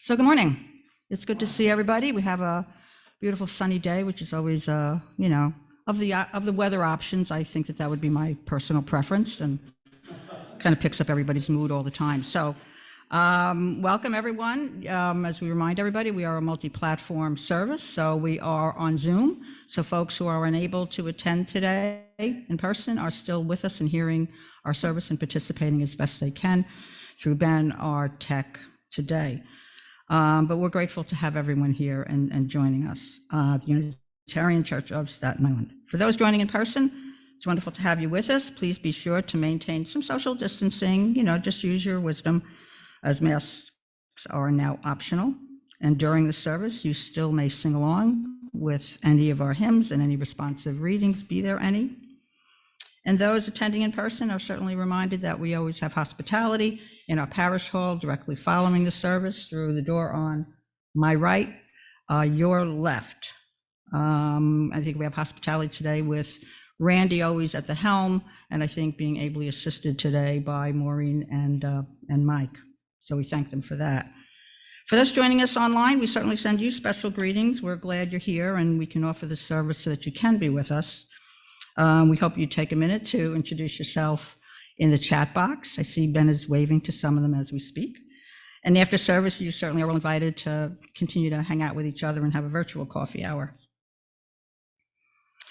So good morning. It's good to see everybody. We have a beautiful sunny day, which is always, of the weather options, I think that would be my personal preference and kind of picks up everybody's mood all the time. So welcome everyone. As we remind everybody, we are a multi-platform service. So we are on Zoom. So folks who are unable to attend today in person are still with us and hearing our service and participating as best they can through Ben, our tech today. But we're grateful to have everyone here and joining us, the Unitarian Church of Staten Island. For those joining in person, it's wonderful to have you with us. Please be sure to maintain some social distancing, just use your wisdom, as masks are now optional. And during the service, you still may sing along with any of our hymns and any responsive readings, be there any. And those attending in person are certainly reminded that we always have hospitality in our parish hall directly following the service through the door on my right, your left. I think we have hospitality today with Randy always at the helm, and I think being ably assisted today by Maureen and Mike. So we thank them for that. For those joining us online, we certainly send you special greetings. We're glad you're here and we can offer the service so that you can be with us. We hope you take a minute to introduce yourself in the chat box. I see Ben is waving to some of them as we speak. And after service, you certainly are all invited to continue to hang out with each other and have a virtual coffee hour.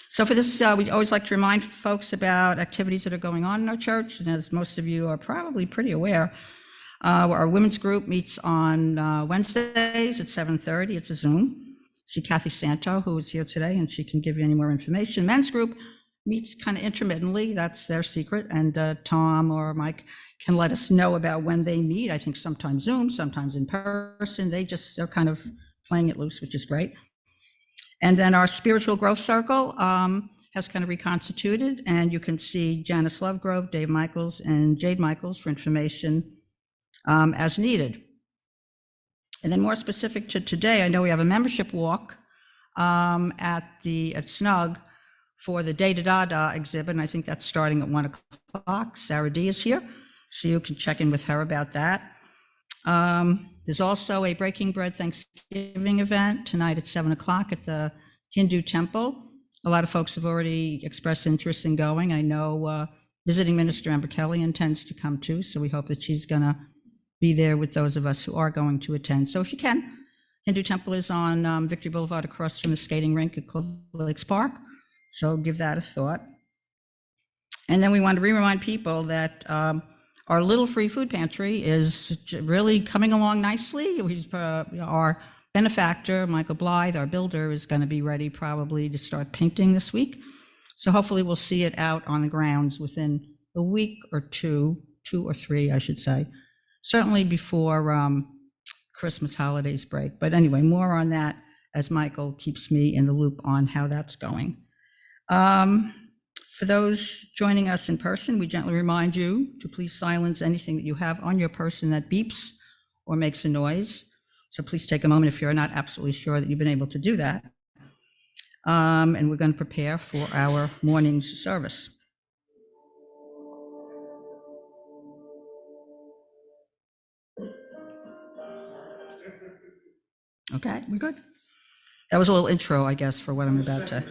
So for this, we always like to remind folks about activities that are going on in our church. And as most of you are probably pretty aware, our women's group meets on Wednesdays at 7:30. It's a Zoom. See Kathy Santo, who is here today, and she can give you any more information. The men's group meets kind of intermittently. That's their secret. And Tom or Mike can let us know about when they meet. I think sometimes Zoom, sometimes in person. They're kind of playing it loose, which is great. And then our spiritual growth circle has kind of reconstituted, and you can see Janice Lovegrove, Dave Michaels, and Jade Michaels for information as needed. And then more specific to today, I know we have a membership walk at Snug for the Day to Dada exhibit, and I think that's starting at 1 o'clock. Sarah D is here, so you can check in with her about that. There's also a Breaking Bread Thanksgiving event tonight at 7 o'clock at the Hindu temple. A lot of folks have already expressed interest in going. I know visiting Minister Amber Kelly intends to come too, so we hope that she's gonna be there with those of us who are going to attend. So if you can, Hindu temple is on Victory Boulevard across from the skating rink at Clover Lakes Park. So give that a thought. And then we want to remind people that our little free food pantry is really coming along nicely. Our benefactor, Michael Blythe, our builder, is going to be ready probably to start painting this week. So hopefully we'll see it out on the grounds within a week or two or three, I should say. Certainly before Christmas holidays break. But anyway, more on that as Michael keeps me in the loop on how that's going. For those joining us in person, we gently remind you to please silence anything that you have on your person that beeps or makes a noise. So please take a moment if you're not absolutely sure that you've been able to do that. And we're going to prepare for our morning's service. Okay, we're good. That was a little intro, I guess, for what I'm about to.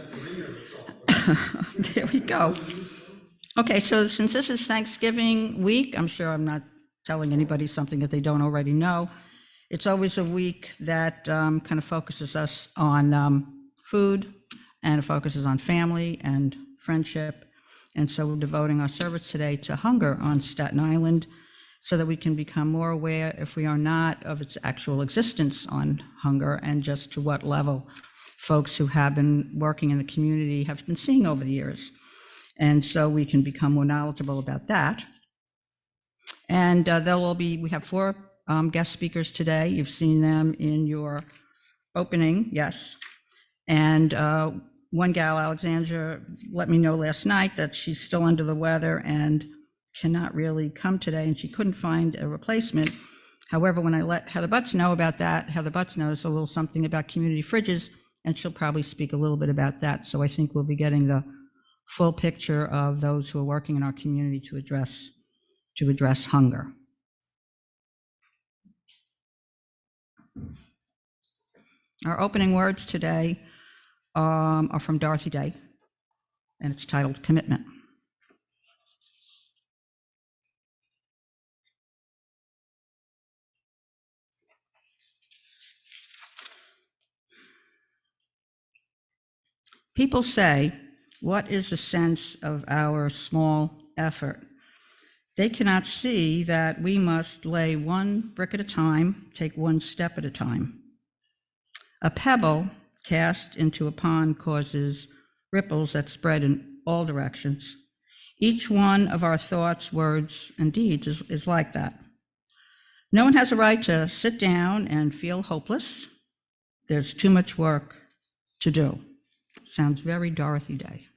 There we go. Okay, so since this is Thanksgiving week, I'm sure I'm not telling anybody something that they don't already know. It's always a week that kind of focuses us on food, and it focuses on family and friendship. And so we're devoting our service today to hunger on Staten Island so that we can become more aware, if we are not, of its actual existence on hunger and just to what level folks who have been working in the community have been seeing over the years. And so we can become more knowledgeable about that. And we have 4 guest speakers today. You've seen them in your opening, yes. And one gal, Alexandra, let me know last night that she's still under the weather and cannot really come today, and she couldn't find a replacement. However, when I let Heather Butts know about that, Heather Butts knows a little something about community fridges, and she'll probably speak a little bit about that. So I think we'll be getting the full picture of those who are working in our community to address hunger. Our opening words today are from Dorothy Day, and it's titled Commitment. People say, what is the sense of our small effort? They cannot see that we must lay one brick at a time, take one step at a time. A pebble cast into a pond causes ripples that spread in all directions. Each one of our thoughts, words, and deeds is like that. No one has a right to sit down and feel hopeless. There's too much work to do. Sounds very Dorothy Day.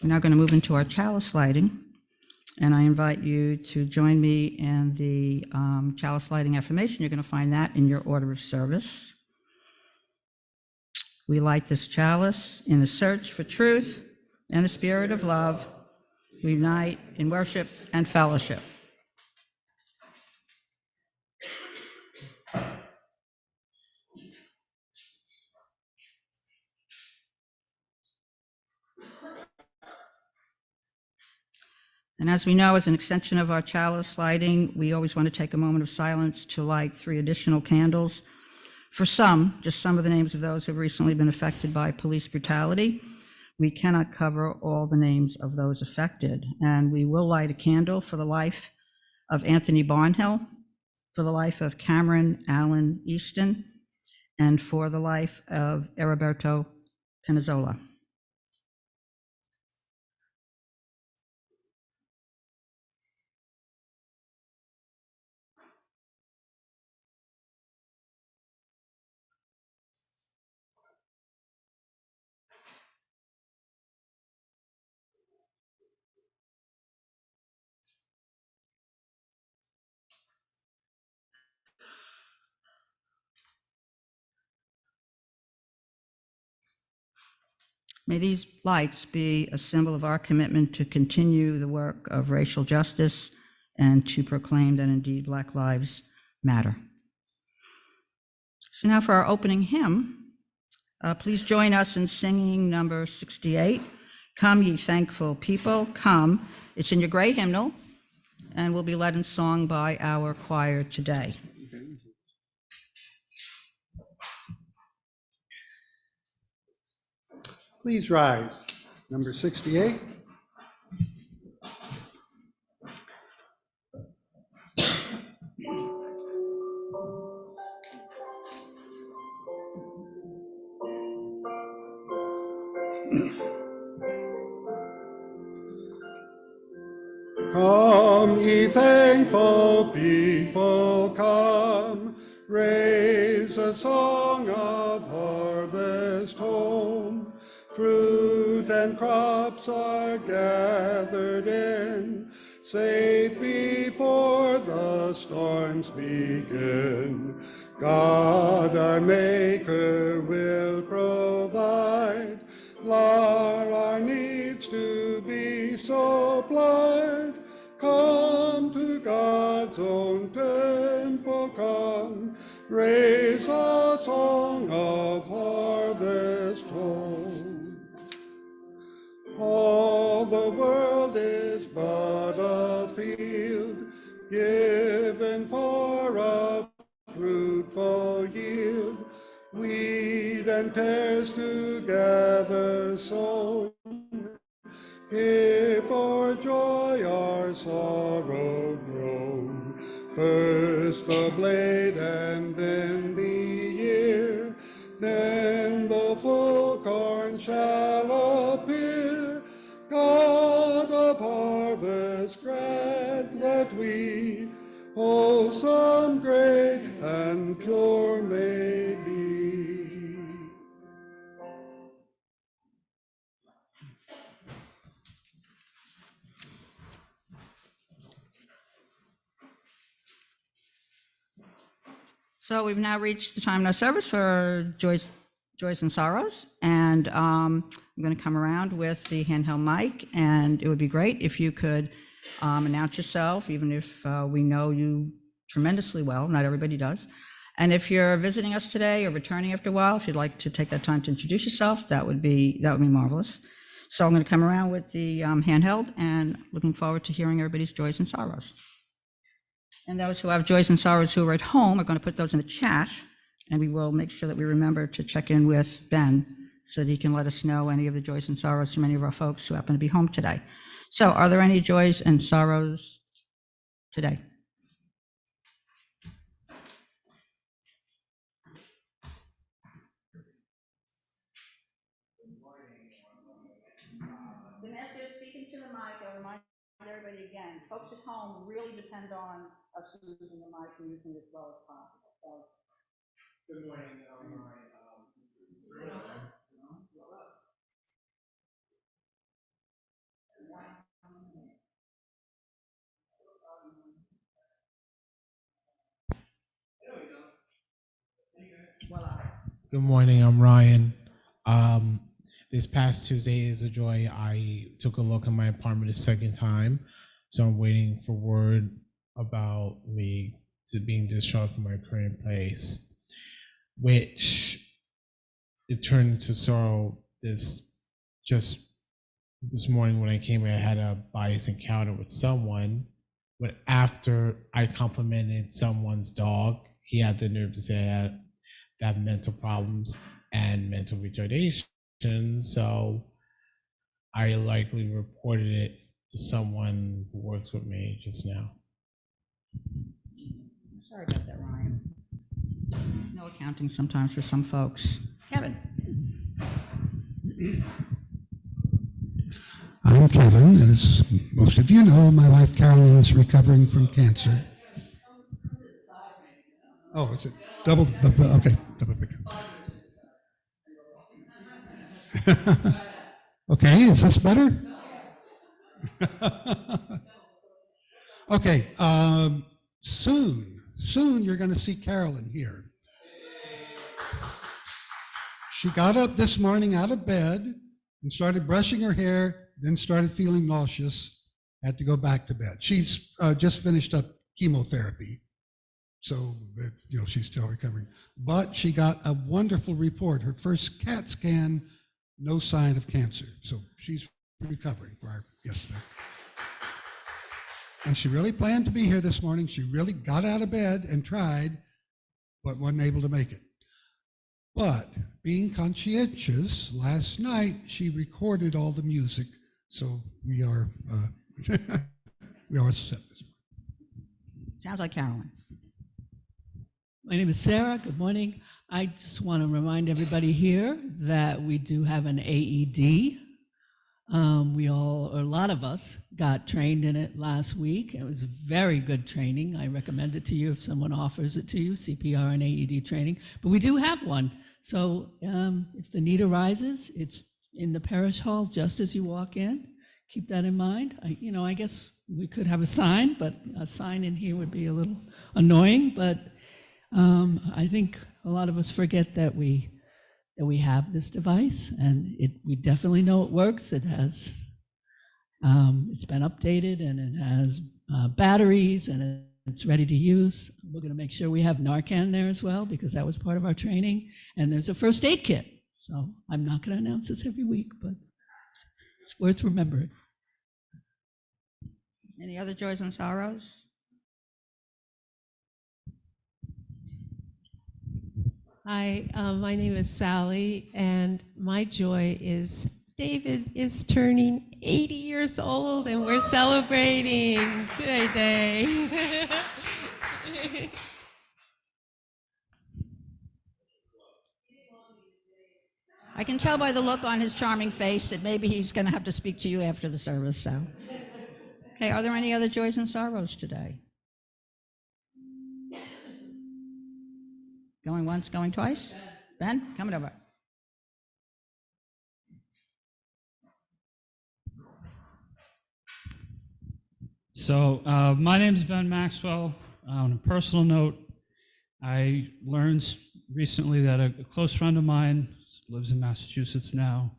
We're now going to move into our chalice lighting, and I invite you to join me in the chalice lighting affirmation. You're going to find that in your order of service. We light this chalice in the search for truth and the spirit of love. We unite in worship and fellowship. And as we know, as an extension of our chalice lighting, we always want to take a moment of silence to light 3 additional candles. For some, just some of the names of those who have recently been affected by police brutality. We cannot cover all the names of those affected. And we will light a candle for the life of Anthony Barnhill, for the life of Cameron Allen Easton, and for the life of Heriberto Penazzola. May these lights be a symbol of our commitment to continue the work of racial justice and to proclaim that indeed Black lives matter. So now for our opening hymn, please join us in singing number 68, Come Ye Thankful People, Come. It's in your gray hymnal and will be led in song by our choir today. Please rise. Number 68. Come, ye thankful people, come, raise a song of harvest home. Fruit and crops are gathered in, safe before the storms begin. God our Maker will provide, our needs to be supplied. Come to God's own temple, come, raise a song of harvest home. All the world is but a field, given for a fruitful yield. Wheat and tares together sown, here for joy our sorrow grown. First the blade and then the ear, then the full corn shall appear. God of harvest, grant that we wholesome, great, and pure may be. So we've now reached the time in our service for Joys and Sorrows, and I'm going to come around with the handheld mic, and it would be great if you could Announce yourself, even if we know you tremendously well. Not everybody does. And if you're visiting us today or returning after a while, if you'd like to take that time to introduce yourself, that would be marvelous. So I'm going to come around with the handheld, and looking forward to hearing everybody's joys and sorrows. And those who have joys and sorrows who are at home are going to put those in the chat, and we will make sure that we remember to check in with Ben so that he can let us know any of the joys and sorrows from any of our folks who happen to be home today. So are there any joys and sorrows today? And as you're speaking to the mic, I'll remind everybody again, folks at home really depend on us using the mic and using it as well as possible. So. Good morning. Good morning, I'm Ryan. This past Tuesday is a joy. I took a look at my apartment a second time, so I'm waiting for word about me being discharged from my current place, which it turned into sorrow this morning when I came in. I had a biased encounter with someone, but after I complimented someone's dog, he had the nerve to say I have mental problems and mental retardation. So I likely reported it to someone who works with me just now. Sorry about that, Ryan. No accounting sometimes for some folks. Kevin. I'm Kevin, and as most of you know, my wife Carolyn is recovering from cancer. Oh, is it double? Okay, double pick. Okay, is this better? Okay, soon you're going to see Carolyn here. She got up this morning out of bed and started brushing her hair, then started feeling nauseous, had to go back to bed. She's just finished up chemotherapy, so she's still recovering. But she got a wonderful report. Her first CAT scan, no sign of cancer. So she's recovering for our guest there. And she really planned to be here this morning. She really got out of bed and tried, but wasn't able to make it. But being conscientious, last night she recorded all the music, so we are we are set this morning. Sounds like Carolyn. My name is Sarah. Good morning. I just want to remind everybody here that we do have an AED. A lot of us got trained in it last week. It was very good training. I recommend it to you if someone offers it to you, CPR and AED training. But we do have one. So if the need arises, it's in the parish hall just as you walk in. Keep that in mind. I guess we could have a sign, but a sign in here would be a little annoying. But I think a lot of us forget that we have this device, and we definitely know it works. It has, it's been updated, and it has batteries, and it's ready to use. We're going to make sure we have Narcan there as well, because that was part of our training. And there's a first aid kit. So I'm not going to announce this every week, but it's worth remembering. Any other joys and sorrows? Hi, my name is Sally, and my joy is David is turning 80 years old, and we're celebrating. Good day. I can tell by the look on his charming face that maybe he's going to have to speak to you after the service. So, okay, are there any other joys and sorrows today? Going once, going twice? Ben, coming over. So my name is Ben Maxwell. On a personal note, I learned recently that a close friend of mine lives in Massachusetts now.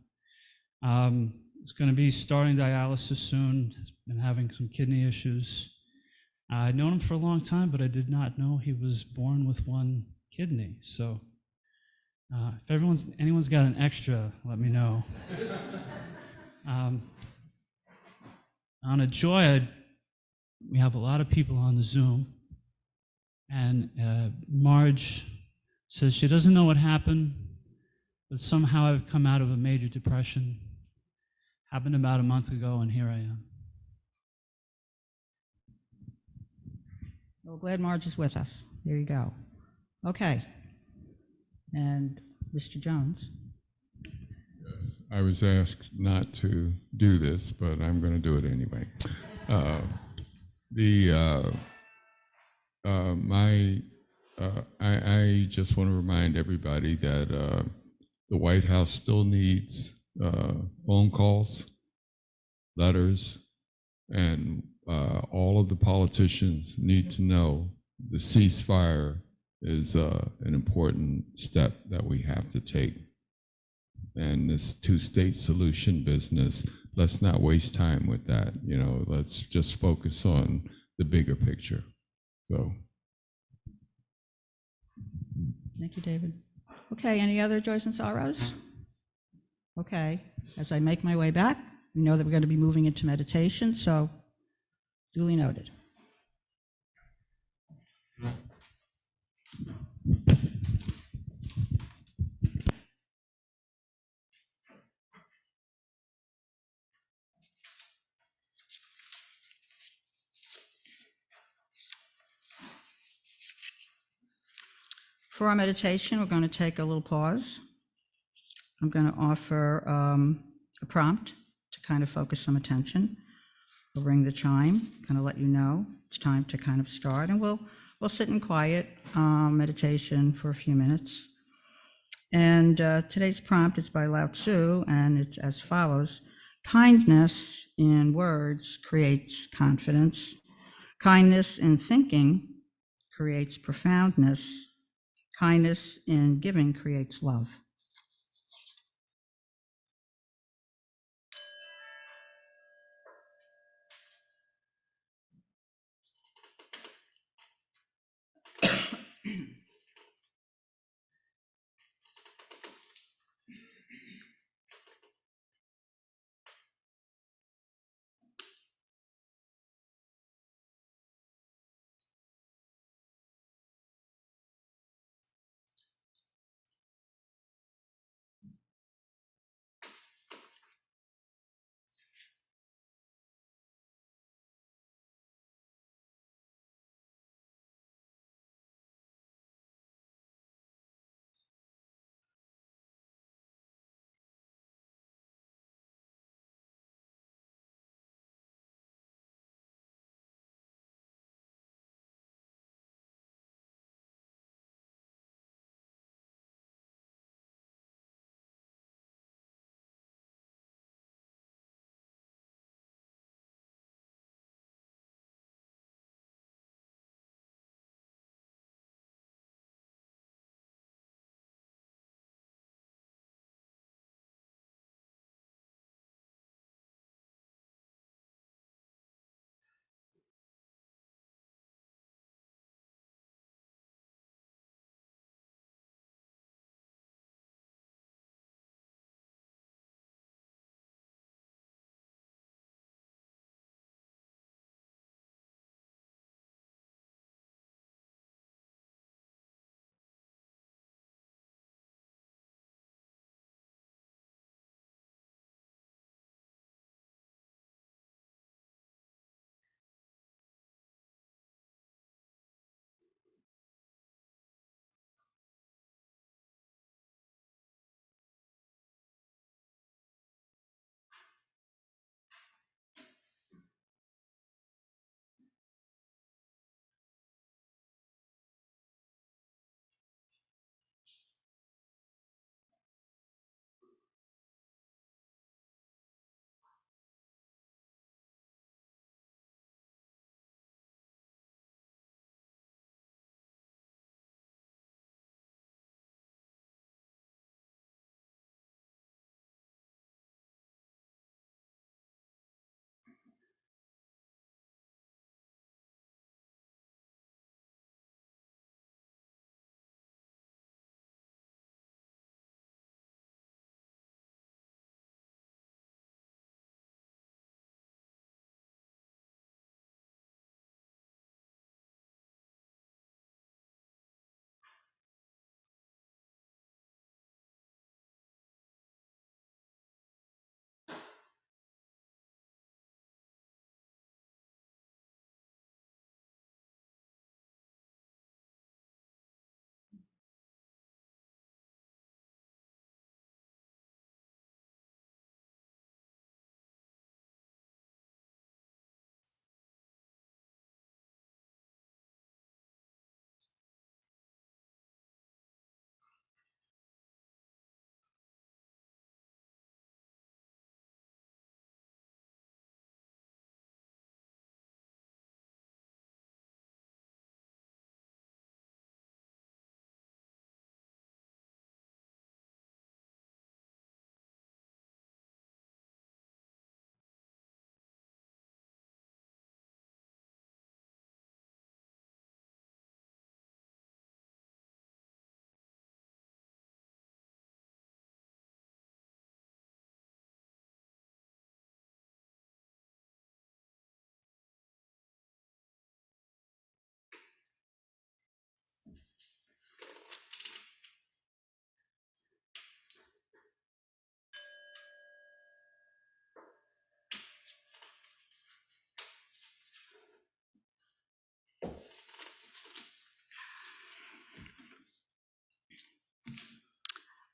Is going to be starting dialysis soon. been having some kidney issues. I'd known him for a long time, but I did not know he was born with one kidney. So if anyone's got an extra, let me know. On a joy, we have a lot of people on the Zoom, and Marge says she doesn't know what happened, but somehow I've come out of a major depression. Happened about a month ago, and here I am. Well, glad Marge is with us. There you go. Okay. And Mr. Jones? I was asked not to do this, but I'm going to do it anyway. I just want to remind everybody that the White House still needs phone calls, letters, and all of the politicians need to know the ceasefire is an important step that we have to take. And this two-state solution business, let's not waste time with that. You know, let's just focus on the bigger picture. So. Thank you, David. Okay, any other joys and sorrows? Okay, as I make my way back, we know that we're going to be moving into meditation, so duly noted. For our meditation, we're going to take a little pause. I'm going to offer a prompt to kind of focus some attention. We'll ring the chime, kind of let you know it's time to kind of start, and we'll sit in quiet meditation for a few minutes. And today's prompt is by Lao Tzu, and it's as follows: kindness in words creates confidence. Kindness in thinking creates profoundness. Kindness in giving creates love.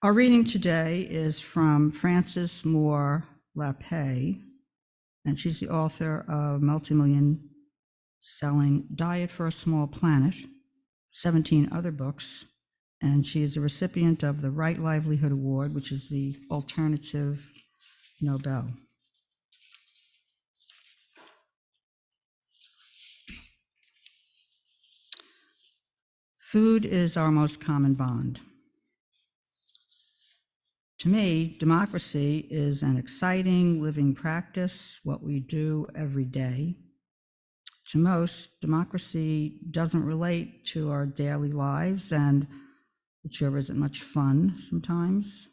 Our reading today is from Frances Moore Lapay, and she's the author of multi-million selling Diet for a Small Planet, 17 other books, and she is a recipient of the Right Livelihood Award, which is the alternative Nobel. Food is our most common bond. To me, democracy is an exciting living practice, what we do every day. To most, democracy doesn't relate to our daily lives, and it sure isn't much fun sometimes.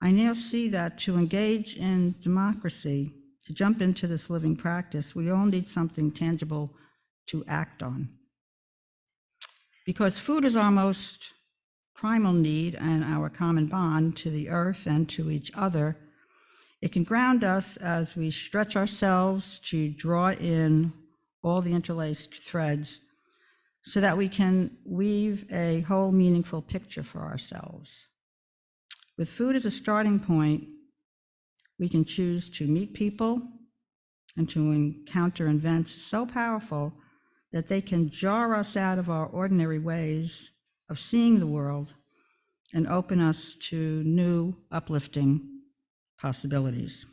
I now see that to engage in democracy, to jump into this living practice, we all need something tangible to act on. Because food is our most primal need and our common bond to the earth and to each other, it can ground us as we stretch ourselves to draw in all the interlaced threads so that we can weave a whole meaningful picture for ourselves. With food as a starting point, we can choose to meet people and to encounter events so powerful that they can jar us out of our ordinary ways of seeing the world and open us to new, uplifting possibilities.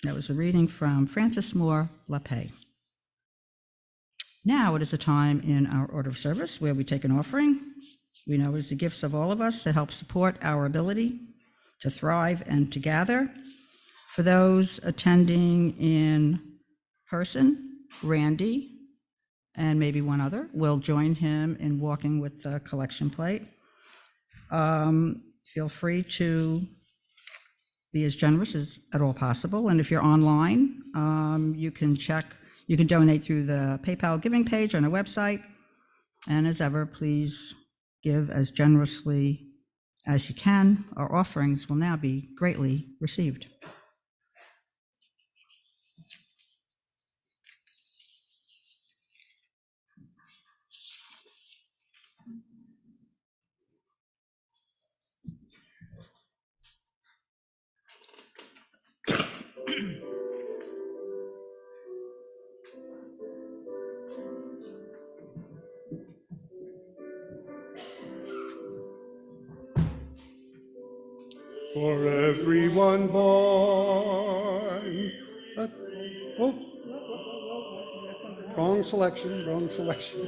That was a reading from Frances Moore Lapay. Now it is a time in our order of service where we take an offering. We know it is the gifts of all of us that help support our ability to thrive and to gather. For those attending in person, Randy and maybe one other will join him in walking with the collection plate. Feel free to be as generous as at all possible. And if you're online, you can donate through the PayPal giving page on our website. And as ever, please give as generously as you can. Our offerings will now be greatly received. For everyone born. Oh, wrong selection, wrong selection.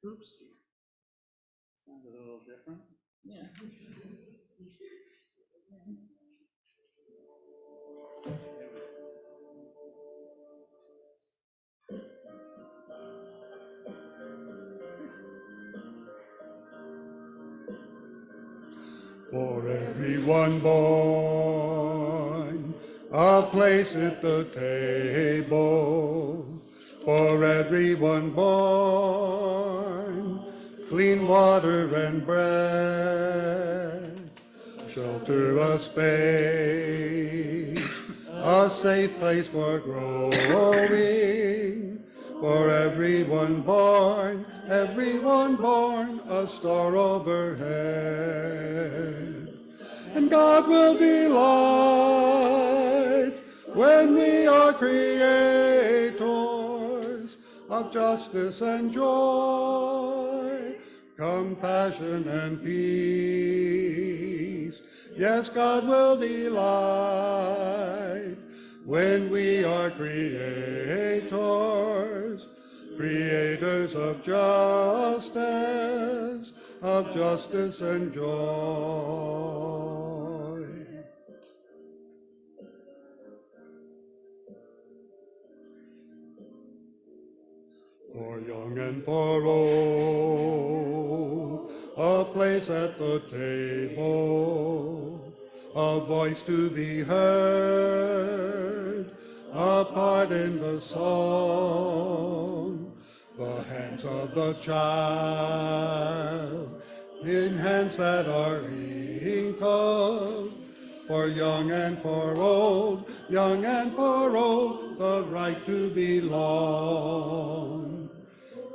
Oops. Sounded a little different. Yeah. For everyone born, a place at the table. For everyone born, clean water and bread. Shelter, a space, a safe place for growing. For everyone born, a star overhead. And God will delight when we are creators of justice and joy, compassion and peace. Yes, God will delight when we are creators, creators of justice and joy. For young and for old, a place at the table, a voice to be heard, a part in the song, the hands of the child, in hands that are wrinkled. For young and for old, the right to belong.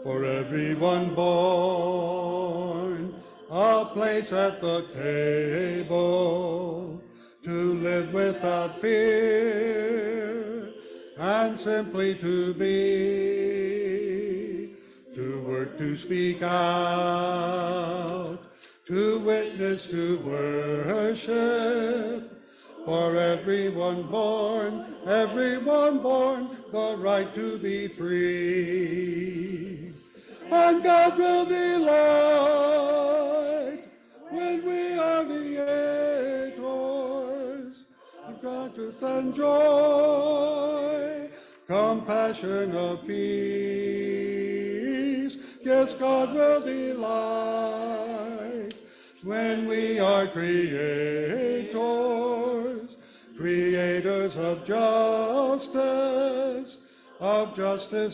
for everyone born, a place at the table, to live without fear, and simply to be, to work, to speak out, to witness, to worship, for everyone born, the right to be free. And God will delight when we are creators of God, truth, and joy, compassion of peace. Yes, God will delight when we are creators, creators of justice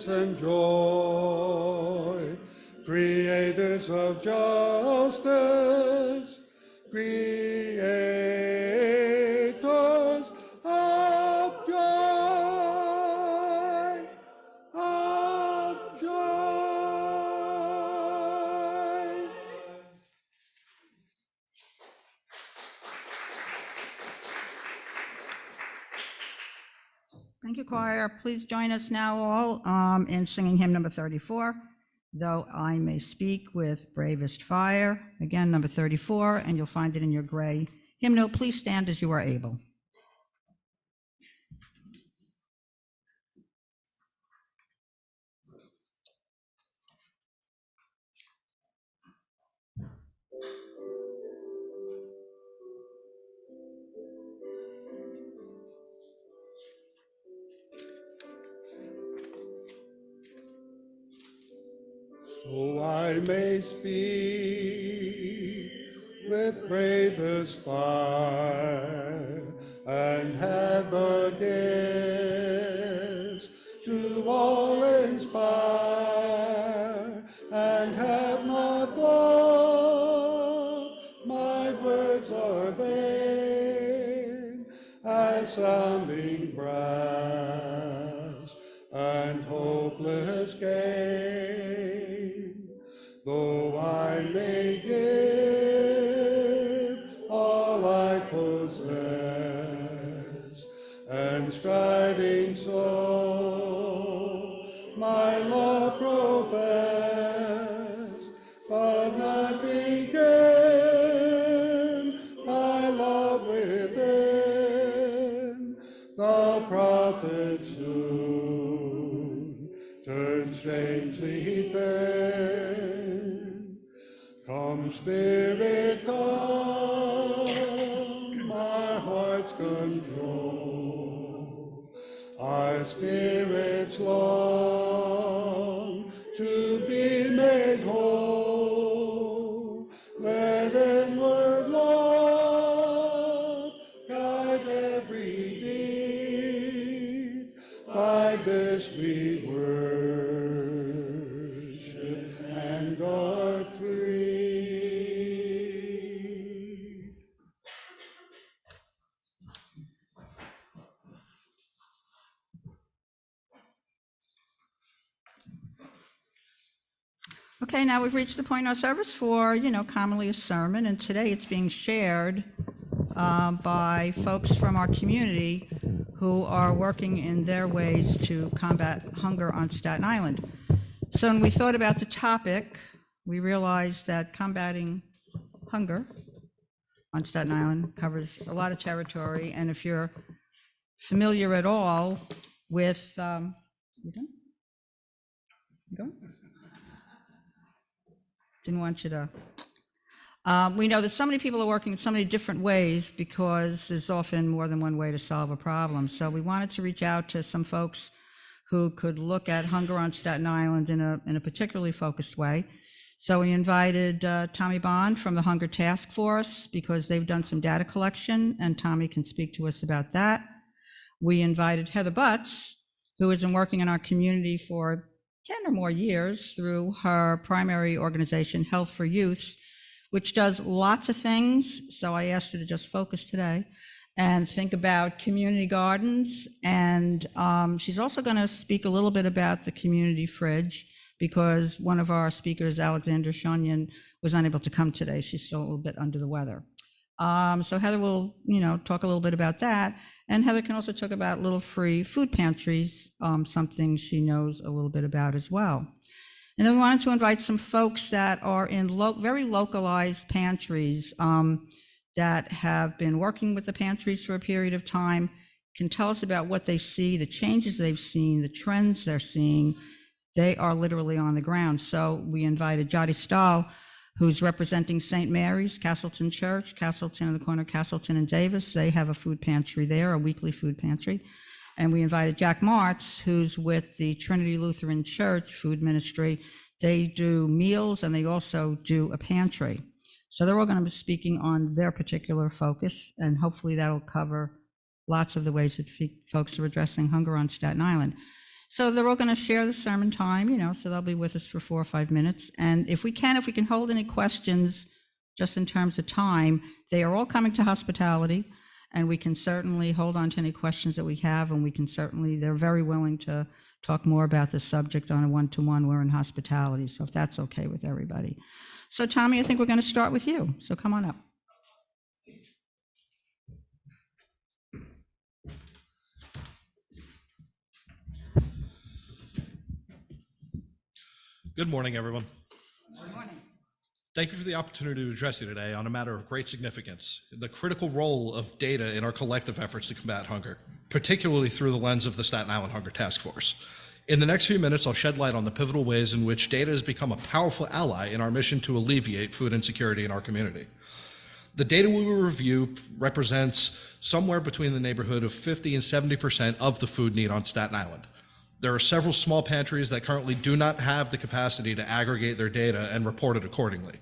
and joy, creators of justice, creators of joy, of joy. Thank you, choir. Please join us now all in singing hymn number 34, Though I May Speak with Bravest Fire. Again, number 34, and you'll find it in your gray hymnal. Please stand as you are able. So I may speak with bravest fire, and have the gifts to all inspire, and have not love, my words are vain as sounding brass and hopeless gain. Though I may give all I possess, and striving so my law profess, but not begin my love within, the prophet soon turns strangely thin. Come, Spirit, come, our hearts control, our spirits long to be made whole. Let inward love guide every deed, by this we worship and are free. Okay, now we've reached the point in our service for, commonly a sermon, and today it's being shared by folks from our community who are working in their ways to combat hunger on Staten Island. So when we thought about the topic, we realized that combating hunger on Staten Island covers a lot of territory, and if you're familiar at all with, you done? You going? Didn't want you to. We know that so many people are working in so many different ways because there's often more than one way to solve a problem. So we wanted to reach out to some folks who could look at hunger on Staten Island in a particularly focused way. So we invited Tommy Bond from the Hunger Task Force because they've done some data collection, and Tommy can speak to us about that. We invited Heather Butts, who has been working in our community for 10 or more years through her primary organization, Health for Youth, which does lots of things. So I asked her to just focus today and think about community gardens. And she's also going to speak a little bit about the community fridge, because one of our speakers, Alexandra Shoneyin, was unable to come today. She's still a little bit under the weather. So Heather will, talk a little bit about that. And Heather can also talk about little free food pantries, something she knows a little bit about as well. And then we wanted to invite some folks that are in very localized pantries that have been working with the pantries for a period of time, can tell us about what they see, the changes they've seen, the trends they're seeing. They are literally on the ground. So we invited Jody Stoll, who's representing St. Mary's, Castleton Church, Castleton in the corner, Castleton and Davis. They have a food pantry there, a weekly food pantry. And we invited Jack Martz, who's with the Trinity Lutheran Church Food Ministry. They do meals and they also do a pantry. So they're all going to be speaking on their particular focus, and hopefully that'll cover lots of the ways that folks are addressing hunger on Staten Island. So they're all going to share the sermon time, so they'll be with us for 4 or 5 minutes. And if we can hold any questions just in terms of time, they are all coming to hospitality, and we can certainly hold on to any questions that we have, and they're very willing to talk more about this subject on a one-to-one. We're in hospitality, so if that's okay with everybody. So Tommy, I think we're going to start with you, so come on up. Good morning, everyone. Good morning. Thank you for the opportunity to address you today on a matter of great significance, the critical role of data in our collective efforts to combat hunger, particularly through the lens of the Staten Island Hunger Task Force. In the next few minutes, I'll shed light on the pivotal ways in which data has become a powerful ally in our mission to alleviate food insecurity in our community. The data we will review represents somewhere between the neighborhood of 50 and 70% of the food need on Staten Island. There are several small pantries that currently do not have the capacity to aggregate their data and report it accordingly.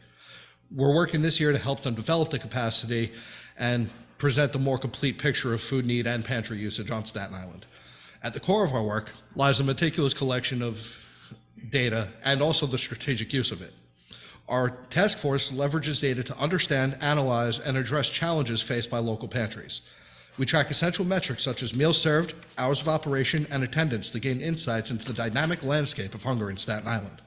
We're working this year to help them develop the capacity and present a more complete picture of food need and pantry usage on Staten Island. At the core of our work lies a meticulous collection of data and also the strategic use of it. Our task force leverages data to understand, analyze, and address challenges faced by local pantries. We track essential metrics such as meals served, hours of operation, and attendance to gain insights into the dynamic landscape of hunger in Staten Island.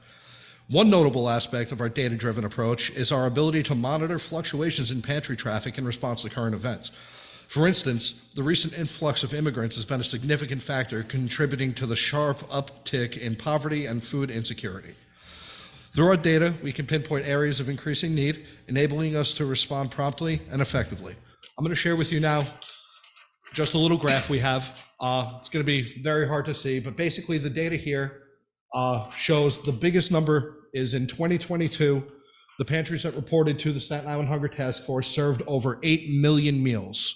One notable aspect of our data-driven approach is our ability to monitor fluctuations in pantry traffic in response to current events. For instance, the recent influx of immigrants has been a significant factor contributing to the sharp uptick in poverty and food insecurity. Through our data, we can pinpoint areas of increasing need, enabling us to respond promptly and effectively. I'm going to share with you now just a little graph we have. It's going to be very hard to see, but basically the data here shows the biggest number is in 2022, the pantries that reported to the Staten Island Hunger Task Force served over 8 million meals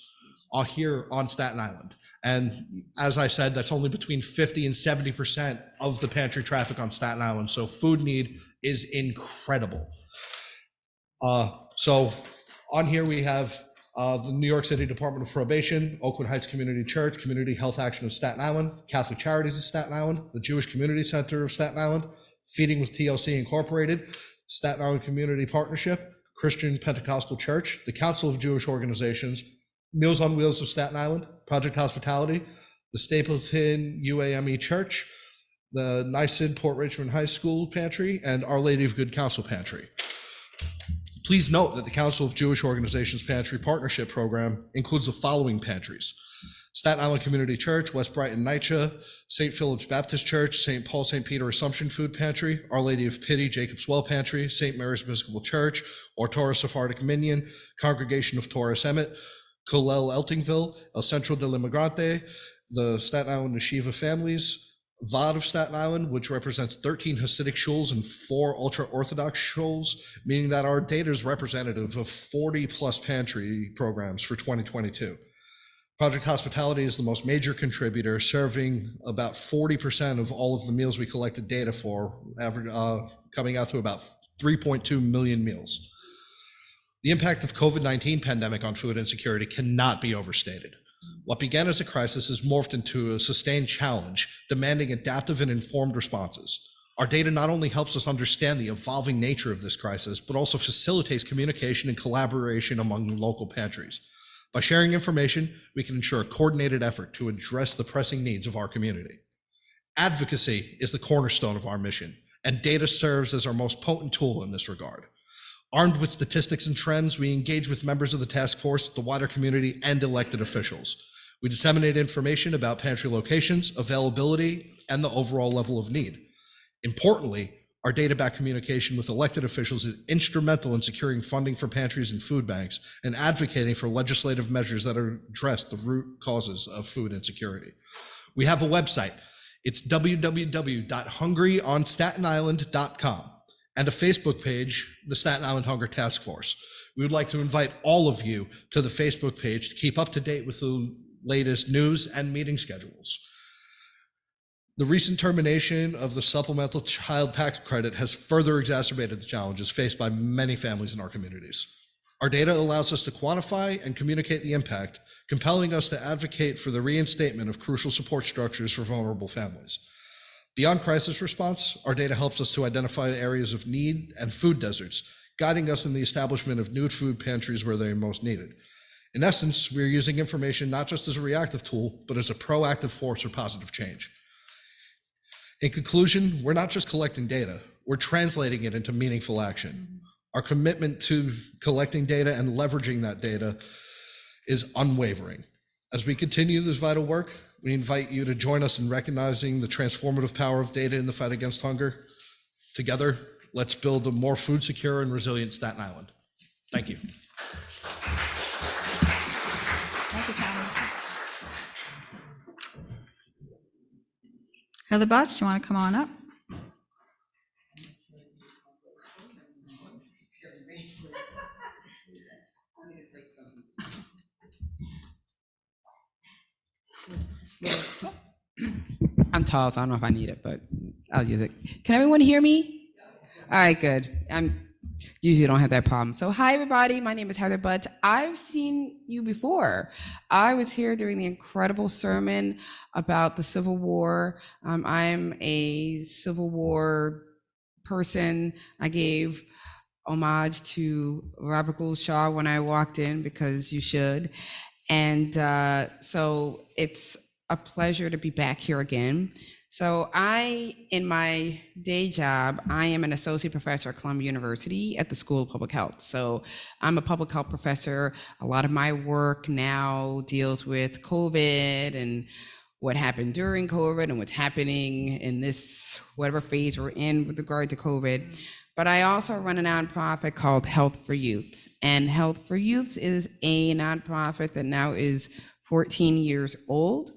here on Staten Island. And as I said, that's only between 50 and 70% of the pantry traffic on Staten Island. So food need is incredible. So on here we have the New York City Department of Probation, Oakwood Heights Community Church, Community Health Action of Staten Island, Catholic Charities of Staten Island, the Jewish Community Center of Staten Island, Feeding with TLC Incorporated, Staten Island Community Partnership, Christian Pentecostal Church, the Council of Jewish Organizations, Meals on Wheels of Staten Island, Project Hospitality, the Stapleton UAME Church, the NYSID Port Richmond High School Pantry, and Our Lady of Good Counsel Pantry. Please note that the Council of Jewish Organizations Pantry Partnership Program includes the following pantries: Staten Island Community Church, West Brighton NYCHA, St. Philip's Baptist Church, St. Paul St. Peter Assumption Food Pantry, Our Lady of Pity Jacob's Well Pantry, St. Mary's Episcopal Church, or Torah Sephardic Minyan, Congregation of Torah Emmett, Kollel Eltingville, El Centro del Inmigrante, the Staten Island Yeshiva Families, VOD of Staten Island, which represents 13 Hasidic shuls and 4 ultra-Orthodox shuls, meaning that our data is representative of 40-plus pantry programs for 2022. Project Hospitality is the most major contributor, serving about 40% of all of the meals we collected data for, coming out to about 3.2 million meals. The impact of COVID-19 pandemic on food insecurity cannot be overstated. What began as a crisis has morphed into a sustained challenge, demanding adaptive and informed responses. Our data not only helps us understand the evolving nature of this crisis, but also facilitates communication and collaboration among local pantries. By sharing information, we can ensure a coordinated effort to address the pressing needs of our community. Advocacy is the cornerstone of our mission, and data serves as our most potent tool in this regard. Armed with statistics and trends, we engage with members of the task force, the wider community, and elected officials. We disseminate information about pantry locations, availability, and the overall level of need. Importantly, our data-backed communication with elected officials is instrumental in securing funding for pantries and food banks and advocating for legislative measures that address the root causes of food insecurity. We have a website. It's www.hungryonstatenisland.com and a Facebook page, the Staten Island Hunger Task Force. We would like to invite all of you to the Facebook page to keep up to date with the latest news and meeting schedules. The recent termination of the supplemental child tax credit has further exacerbated the challenges faced by many families in our communities. Our data allows us to quantify and communicate the impact, compelling us to advocate for the reinstatement of crucial support structures for vulnerable families. Beyond crisis response, our data helps us to identify areas of need and food deserts, guiding us in the establishment of new food pantries where they are most needed. In essence, we're using information not just as a reactive tool, but as a proactive force for positive change. In conclusion, we're not just collecting data, we're translating it into meaningful action. Our commitment to collecting data and leveraging that data is unwavering. As we continue this vital work, we invite you to join us in recognizing the transformative power of data in the fight against hunger. Together, let's build a more food secure and resilient Staten Island. Thank you. Thank you, Tom. Heather Butts, do you want to come on up? I'm tall, so I don't know if I need it, but I'll use it. Can everyone hear me? All right, good. I'm usually don't have that problem. So hi, everybody. My name is Heather Butts. I've seen you before. I was here during the incredible sermon about the Civil War. I'm a Civil War person. I gave homage to Robert Gould Shaw when I walked in, because you should. And so it's a pleasure to be back here again. So in my day job, I am an associate professor at Columbia University at the School of Public Health. So I'm a public health professor. A lot of my work now deals with COVID and what happened during COVID and what's happening in this, whatever phase we're in with regard to COVID. But I also run a nonprofit called Health for Youth. And Health for Youth is a nonprofit that now is 14 years old.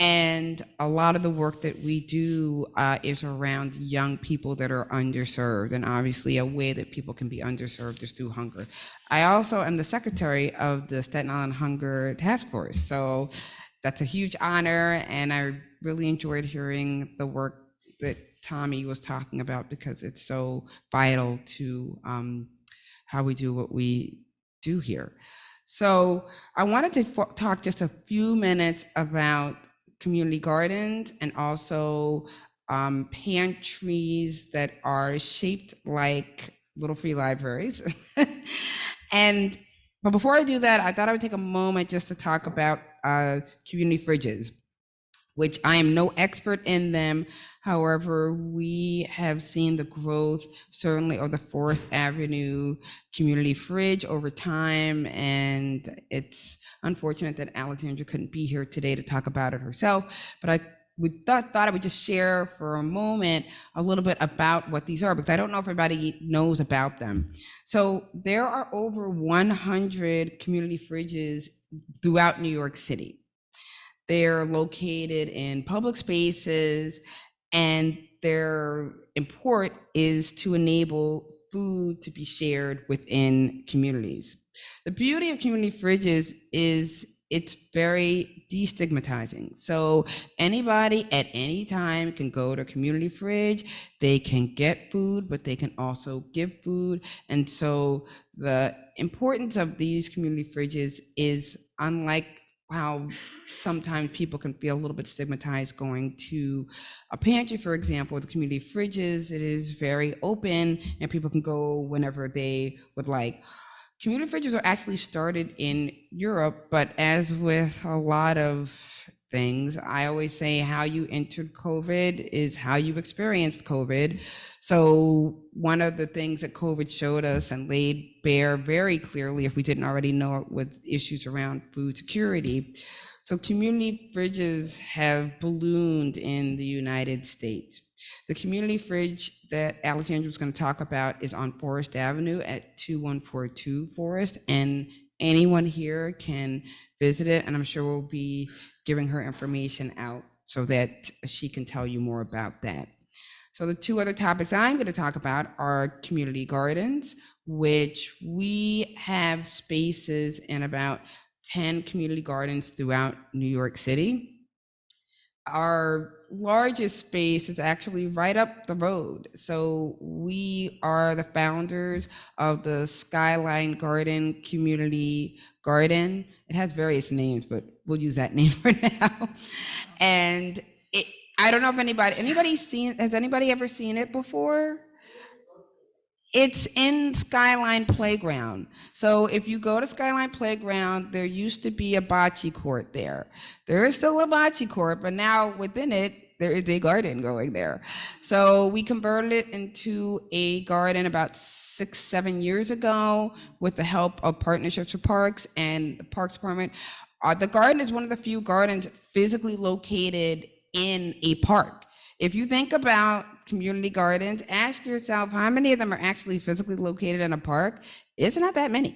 And a lot of the work that we do is around young people that are underserved. And obviously a way that people can be underserved is through hunger. I also am the secretary of the Staten Island Hunger Task Force. So that's a huge honor. And I really enjoyed hearing the work that Tommy was talking about, because it's so vital to how we do what we do here. So I wanted to talk just a few minutes about community gardens and also pantries that are shaped like little free libraries. But before I do that, I thought I would take a moment just to talk about community fridges, which I am no expert in them. However, we have seen the growth, certainly, of the 4th Avenue community fridge over time, and it's unfortunate that Alexandra couldn't be here today to talk about it herself, but I thought I would just share for a moment a little bit about what these are, because I don't know if everybody knows about them. So there are over 100 community fridges throughout New York City. They're located in public spaces, and their import is to enable food to be shared within communities. The beauty of community fridges is it's very destigmatizing. So anybody at any time can go to a community fridge, they can get food, but they can also give food. And so the importance of these community fridges is, unlike how sometimes people can feel a little bit stigmatized going to a pantry, for example, with community fridges, it is very open and people can go whenever they would like. Community fridges are actually started in Europe, but as with a lot of things. I always say how you entered COVID is how you experienced COVID. So one of the things that COVID showed us and laid bare very clearly, if we didn't already know it, was issues around food security. So community fridges have ballooned in the United States. The community fridge that Alexandra was going to talk about is on Forest Avenue at 2142 Forest, and anyone here can visit it, and I'm sure we'll be giving her information out so that she can tell you more about that. So the two other topics I'm going to talk about are community gardens, which we have spaces in about 10 community gardens throughout New York City. Our largest space is actually right up the road. So we are the founders of the Skyline Garden Community Garden. It has various names, but we'll use that name for now. And I don't know if has anybody ever seen it before? It's in Skyline Playground. So if you go to Skyline Playground, there used to be a bocce court there. There is still a bocce court, but now within it, there is a garden going there. So we converted it into a garden about 6-7 years ago with the help of Partnerships for Parks and the Parks Department. The garden is one of the few gardens physically located in a park. If you think about community gardens, ask yourself how many of them are actually physically located in a park. It's not that many,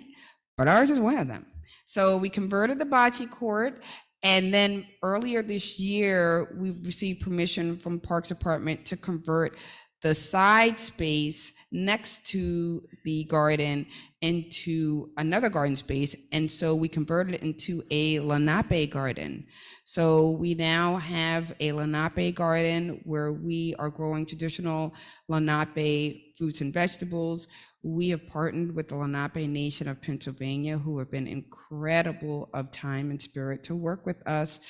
but ours is one of them. So we converted the bocce court, and then earlier this year, we received permission from Parks Department to convert the side space next to the garden into another garden space. And so we converted it into a Lenape garden. So we now have a Lenape garden where we are growing traditional Lenape fruits and vegetables. We have partnered with the Lenape Nation of Pennsylvania, who have been incredible of time and spirit to work with us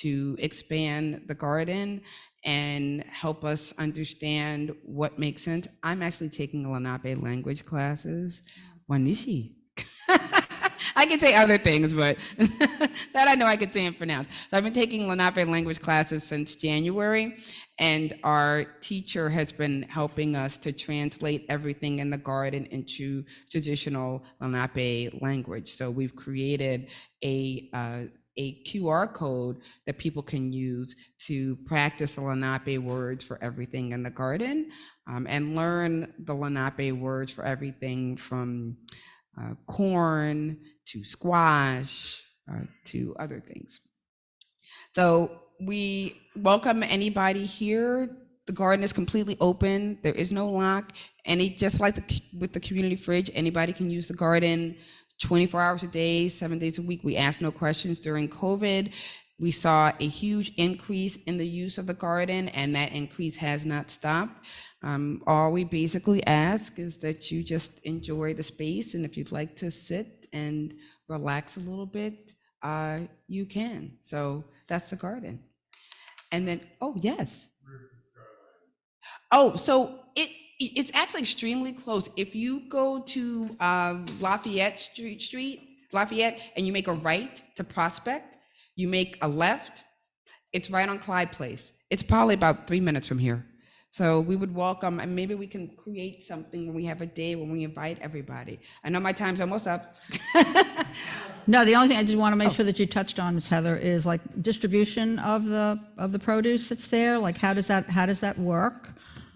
to expand the garden and help us understand what makes sense. I'm actually taking Lenape language classes. Wanishi. I can say other things, but that I know I can say and pronounce. So I've been taking Lenape language classes since January, and our teacher has been helping us to translate everything in the garden into traditional Lenape language. So we've created a QR code that people can use to practice the Lenape words for everything in the garden, and learn the Lenape words for everything from corn to squash to other things. So we welcome anybody here. The garden is completely open. There is no lock. Just like with the community fridge, anybody can use the garden 24 hours a day, 7 days a week. We ask no questions. During COVID, we saw a huge increase in the use of the garden, and that increase has not stopped. All we basically ask is that you just enjoy the space, and if you'd like to sit and relax a little bit, you can. So that's the garden. And then, oh, yes. Oh, so it's actually extremely close. If you go to Lafayette Street, and you make a right to Prospect, you make a left, it's right on Clyde Place. It's probably about 3 minutes from here. So we would welcome, and maybe we can create something when we have a day when we invite everybody. I know my time's almost up. No, the only thing I just want to make sure that you touched on, Ms. Heather, is like distribution of the produce that's there. Like how does that work?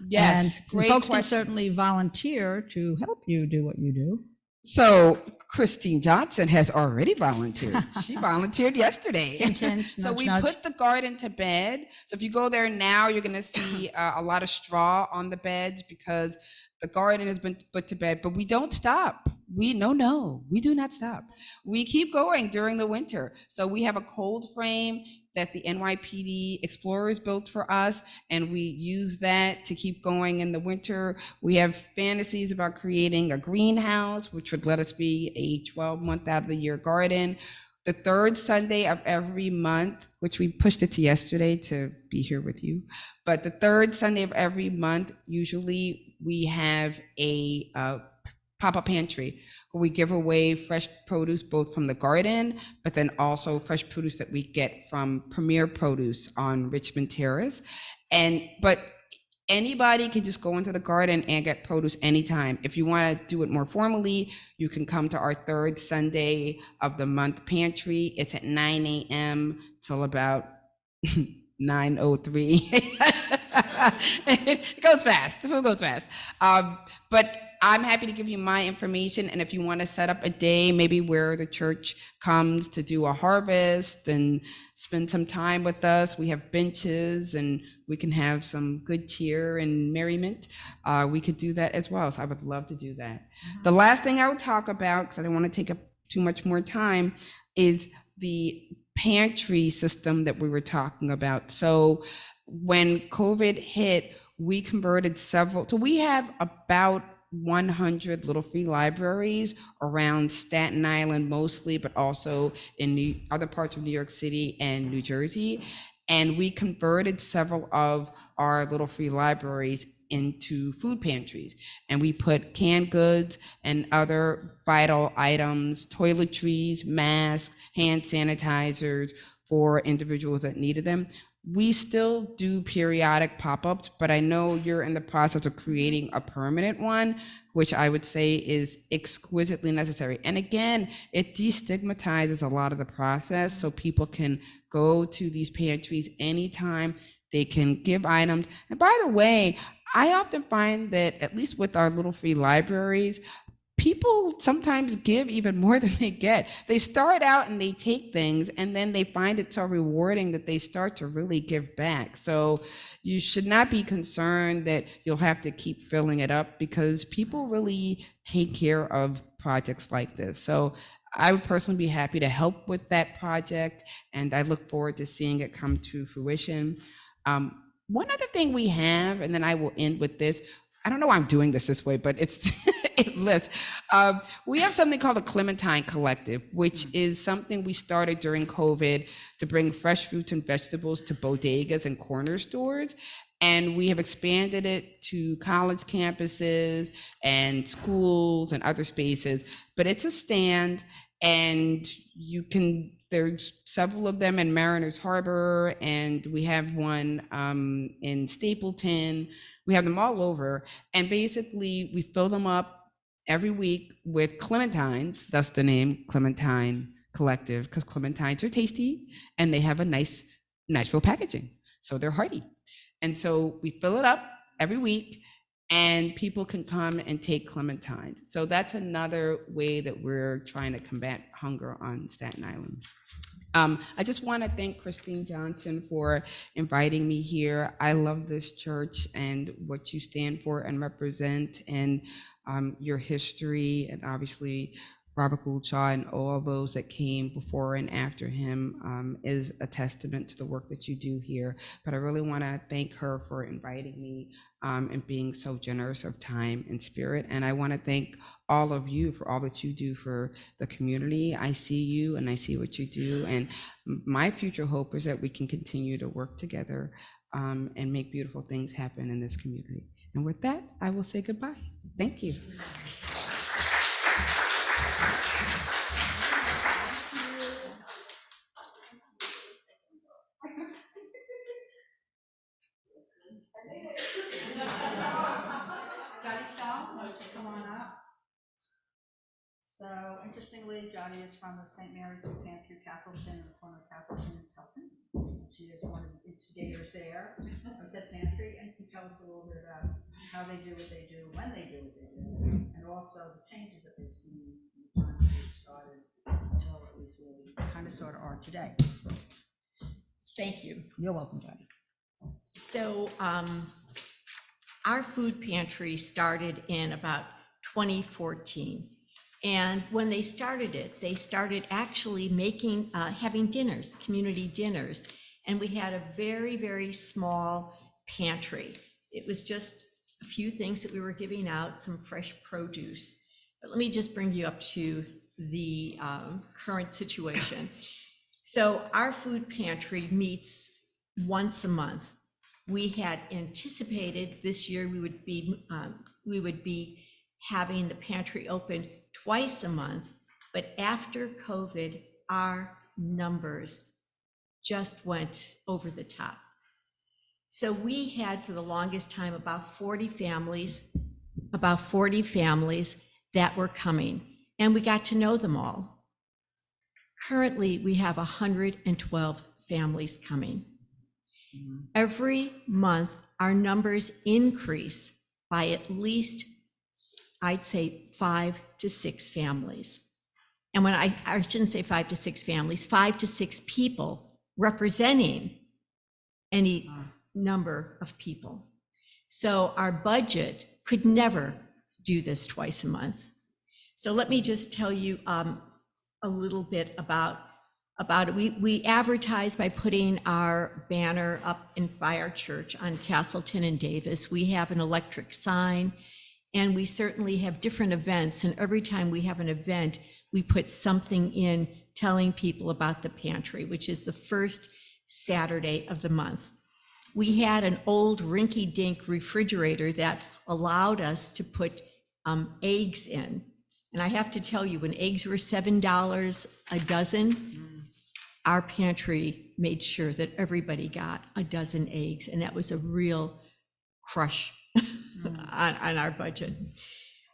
Yes, and great folks question. can certainly volunteer to help you do what you do. So Christine Johnson has already volunteered. She volunteered yesterday. So we put the garden to bed. So if you go there now, you're going to see a lot of straw on the beds because the garden has been put to bed, but we don't stop. We do not stop. We keep going during the winter. So we have a cold frame that the NYPD Explorers built for us, and we use that to keep going in the winter. We have fantasies about creating a greenhouse, which would let us be a 12-month out of the year garden. The third Sunday of every month, which we pushed it to yesterday to be here with you, but the third Sunday of every month, usually we have a pop-up pantry where we give away fresh produce both from the garden, but then also fresh produce that we get from Premier Produce on Richmond Terrace. But anybody can just go into the garden and get produce anytime. If you want to do it more formally, you can come to our third Sunday of the month pantry. It's at 9 a.m. till about 9:03. It goes fast. The food goes fast. But I'm happy to give you my information. And if you want to set up a day, maybe where the church comes to do a harvest and spend some time with us, we have benches and we can have some good cheer and merriment. We could do that as well. So I would love to do that. The last thing I would talk about, because I don't want to take up too much more time, is the pantry system that we were talking about. So when COVID hit, we converted several, so we have about 100 little free libraries around Staten Island mostly, but also in other parts of New York City and New Jersey. And we converted several of our little free libraries into food pantries. And we put canned goods and other vital items, toiletries, masks, hand sanitizers for individuals that needed them. We still do periodic pop-ups, but I know you're in the process of creating a permanent one, which I would say is exquisitely necessary. And again, it destigmatizes a lot of the process, so people can go to these pantries anytime. They can give items. And by the way, I often find that, at least with our little free libraries, people sometimes give even more than they get. They start out and they take things, and then they find it so rewarding that they start to really give back. So you should not be concerned that you'll have to keep filling it up, because people really take care of projects like this. So I would personally be happy to help with that project, and I look forward to seeing it come to fruition. One other thing we have, and then I will end with this. I don't know why I'm doing this way, but it's it lives. We have something called the Clementine Collective, which is something we started during COVID to bring fresh fruits and vegetables to bodegas and corner stores. And we have expanded it to college campuses and schools and other spaces. But it's a stand, and there's several of them in Mariners Harbor, and we have one in Stapleton. We have them all over. And basically, we fill them up every week with clementines. That's the name, Clementine Collective, because clementines are tasty and they have a nice natural packaging. So they're hearty. And so we fill it up every week, and people can come and take clementines. So that's another way that we're trying to combat hunger on Staten Island. I just want to thank Christine Johnson for inviting me here. I love this church and what you stand for and represent, and your history, and obviously Robert Gouldshaw and all those that came before and after him is a testament to the work that you do here. But I really want to thank her for inviting me and being so generous of time and spirit. And I want to thank all of you for all that you do for the community. I see you and I see what you do. And my future hope is that we can continue to work together and make beautiful things happen in this community. And with that, I will say goodbye. Thank you. Jody Stoll, come on up. So interestingly, Jody is from the St. Mary's of Pantry, Castleton, the corner of Castleton and Pelton. She is one of the instigators there. I was at Pantry, and can tell us a little bit about how they do what they do, when they do what they do, and also the changes that they've seen from the time that they started, until at least where we kind of sort of are today. Thank you. You're welcome, Jody. So our food pantry started in about 2014. And when they started actually making, having dinners, community dinners. And we had a very, very small pantry. It was just a few things that we were giving out, some fresh produce. But let me just bring you up to the current situation. So our food pantry meets once a month. We had anticipated this year we would be having the pantry open twice a month, but after COVID, our numbers just went over the top. So we had for the longest time about 40 families that were coming, and we got to know them all. Currently, we have 112 families coming. Every month, our numbers increase by at least, I'd say, 5 to 6 families. And when I shouldn't say 5 to 6 families, 5 to 6 people representing any number of people. So our budget could never do this twice a month. So let me just tell you a little bit about it. We advertise by putting our banner up by our church on Castleton and Davis. We have an electric sign, and we certainly have different events. And every time we have an event, we put something in telling people about the pantry, which is the first Saturday of the month. We had an old rinky-dink refrigerator that allowed us to put eggs in. And I have to tell you, when eggs were $7 a dozen, our pantry made sure that everybody got a dozen eggs, and that was a real crush on our budget.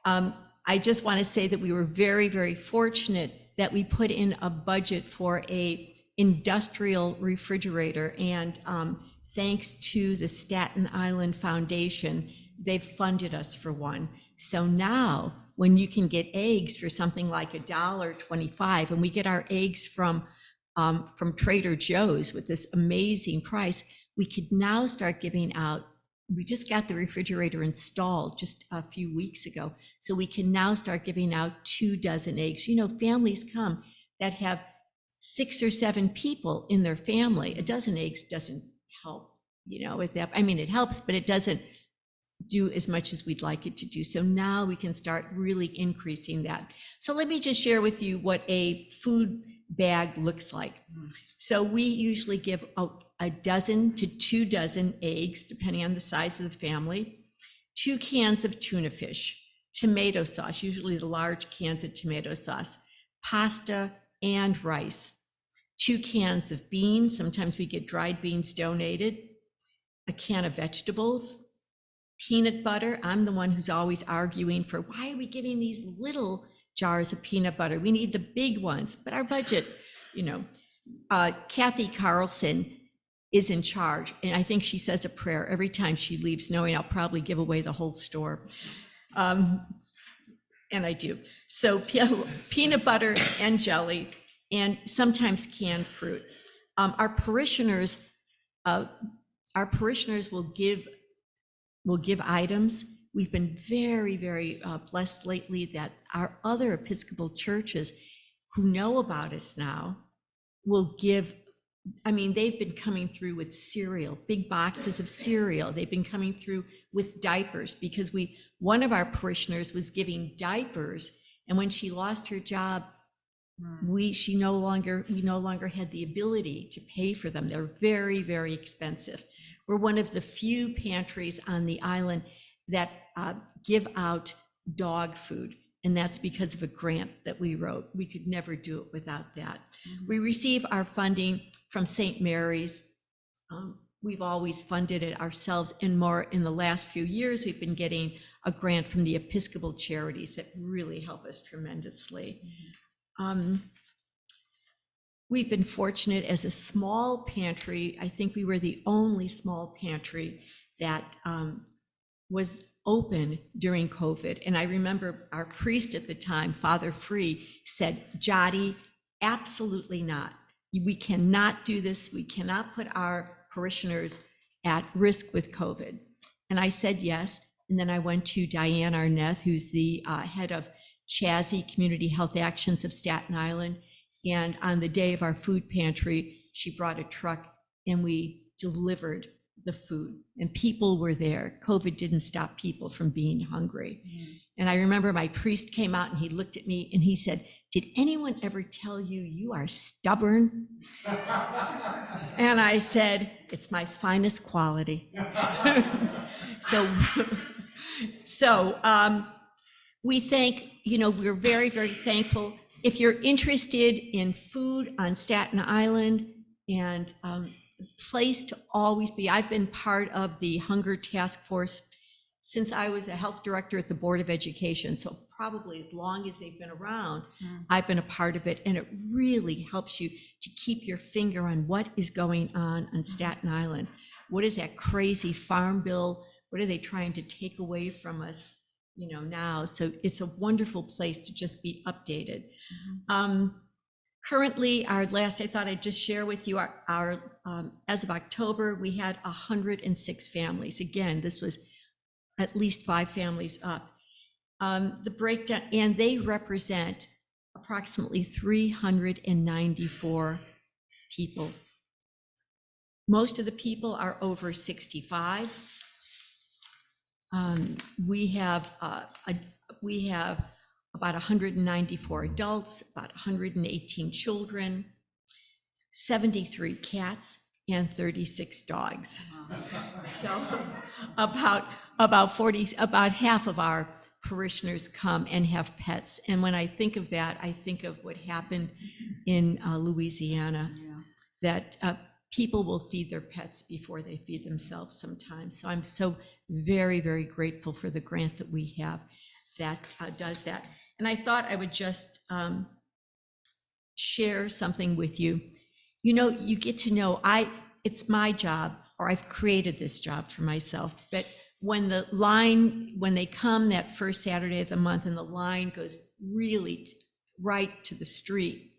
I just want to say that we were very, very fortunate that we put in a budget for a industrial refrigerator, and thanks to the Staten Island Foundation, they've funded us for one. So now, when you can get eggs for something like $1.25, and we get our eggs from Trader Joe's with this amazing price, we could now start giving out. We just got the refrigerator installed just a few weeks ago, so we can now start giving out 2 dozen eggs. You know, families come that have 6 or 7 people in their family. A dozen eggs doesn't help, you know, with that. I mean, it helps, but it doesn't do as much as we'd like it to do. So now we can start really increasing that. So let me just share with you what a food bag looks like. So we usually give out 1 to 2 dozen eggs, depending on the size of the family, 2 cans of tuna fish, tomato sauce, usually the large cans of tomato sauce, pasta and rice, 2 cans of beans, sometimes we get dried beans donated, a can of vegetables, peanut butter. I'm the one who's always arguing for, why are we giving these little jars of peanut butter? We need the big ones, but our budget, you know. Kathy Carlson is in charge, and I think she says a prayer every time she leaves, knowing I'll probably give away the whole store. And I do. So peanut butter and jelly, and sometimes canned fruit. Our parishioners will give items. We've been very, very blessed lately that our other Episcopal churches who know about us now will give. I mean, they've been coming through with cereal, big boxes of cereal. They've been coming through with diapers, because one of our parishioners was giving diapers, and when she lost her job, we no longer had the ability to pay for them. They're very, very expensive. We're one of the few pantries on the island that give out dog food, and that's because of a grant that we wrote. We could never do it without that. We receive our funding from St. Mary's. We've always funded it ourselves, and more in the last few years, we've been getting a grant from the Episcopal charities that really help us tremendously. We've been fortunate as a small pantry. I think we were the only small pantry that was open during COVID. And I remember our priest at the time, Father Free, said, Jody, absolutely not. We cannot do this. We cannot put our parishioners at risk with COVID. And I said yes. And then I went to Diane Arnett, who's the head of CHASI, Community Health Actions of Staten Island. And on the day of our food pantry, she brought a truck and we delivered the food, and people were there. COVID didn't stop people from being hungry. And I remember my priest came out and he looked at me and he said, did anyone ever tell you you are stubborn? And I said, it's my finest quality. So we thank, we're very, very thankful. If you're interested in food on Staten Island and place to always be, I've been part of the Hunger Task Force since I was a health director at the Board of Education. So probably as long as they've been around, I've been a part of it. And it really helps you to keep your finger on what is going on Staten Island. What is that crazy farm bill? What are they trying to take away from us, now? So it's a wonderful place to just be updated. Currently, I thought I'd just share with you our as of October, we had 106 families. Again, this was at least 5 families up. The breakdown, and they represent approximately 394 people. Most of the people are over 65. We have about 194 adults, about 118 children, 73 cats, and 36 dogs. So about half of our parishioners come and have pets. And when I think of that, I think of what happened in Louisiana, that people will feed their pets before they feed themselves sometimes. So I'm so very, very grateful for the grant that we have that does that. And I thought I would just share something with you. You get to know, it's my job, or I've created this job for myself, but when they come that first Saturday of the month and the line goes really right to the street,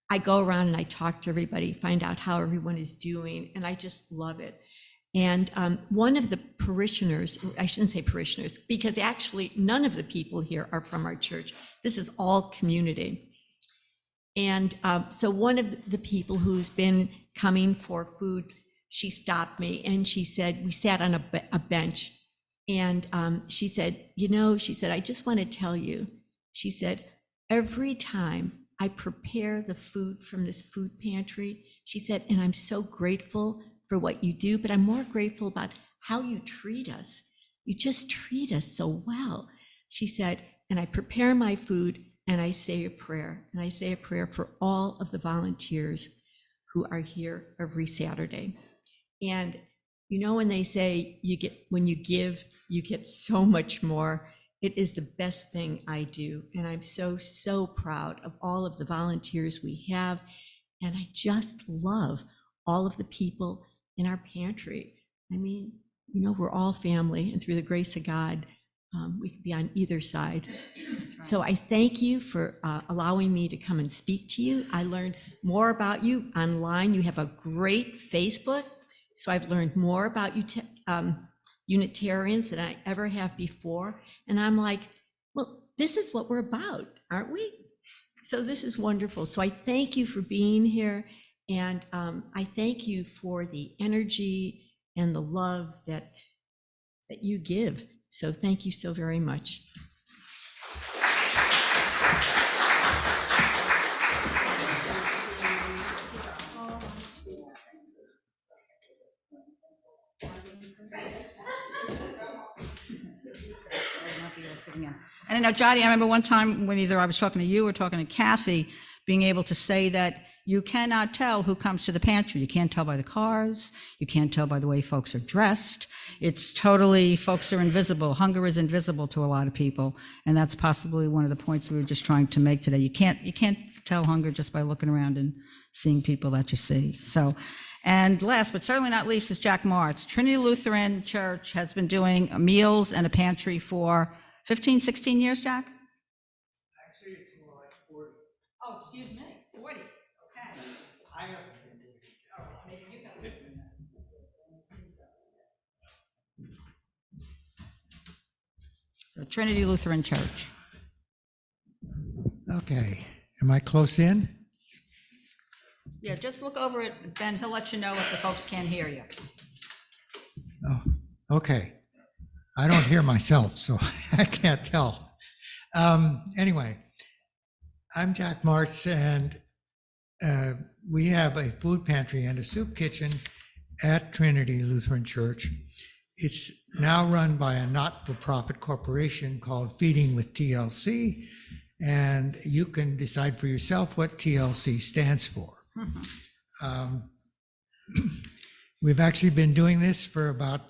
I go around and I talk to everybody, find out how everyone is doing, and I just love it. And one of the parishioners, I shouldn't say parishioners, because actually none of the people here are from our church. This is all community. And so one of the people who's been coming for food, she stopped me and she said, we sat on a bench, and she said, I just want to tell you, she said, every time I prepare the food from this food pantry, she said, and I'm so grateful for what you do, but I'm more grateful about how you treat us. You just treat us so well. She said, and I prepare my food and I say a prayer, and I say a prayer for all of the volunteers who are here every Saturday. And when they say when you give, you get so much more. It is the best thing I do. And I'm so, so proud of all of the volunteers we have. And I just love all of the people in our pantry. I mean, we're all family, and through the grace of God, we can be on either side. So I thank you for allowing me to come and speak to you. I learned more about you online. You have a great Facebook. So I've learned more about you Unitarians than I ever have before. And I'm like, well, this is what we're about, aren't we? So this is wonderful. So I thank you for being here. And I thank you for the energy and the love that you give. So thank you so very much. And I know, Jody, I remember one time when either I was talking to you or talking to Kathy, being able to say that you cannot tell who comes to the pantry. You can't tell by the cars. You can't tell by the way folks are dressed. It's totally, folks are invisible. Hunger is invisible to a lot of people. And that's possibly one of the points we were just trying to make today. You can't tell hunger just by looking around and seeing people that you see. So, and last but certainly not least is Jack Martz. Trinity Lutheran Church has been doing meals and a pantry for 15, 16 years, Jack? Actually, it's more like 40. Oh, excuse me, 40. Okay. I haven't been doing it. Maybe you got it. So Trinity Lutheran Church. Okay, am I close in? Yeah, just look over at Ben. He'll let you know if the folks can't hear you. Oh, okay. I don't hear myself, so I can't tell. Anyway, I'm Jack Martz, and we have a food pantry and a soup kitchen at Trinity Lutheran Church It's now run by a not-for-profit corporation called Feeding with TLC, and you can decide for yourself what TLC stands for. We've actually been doing this for about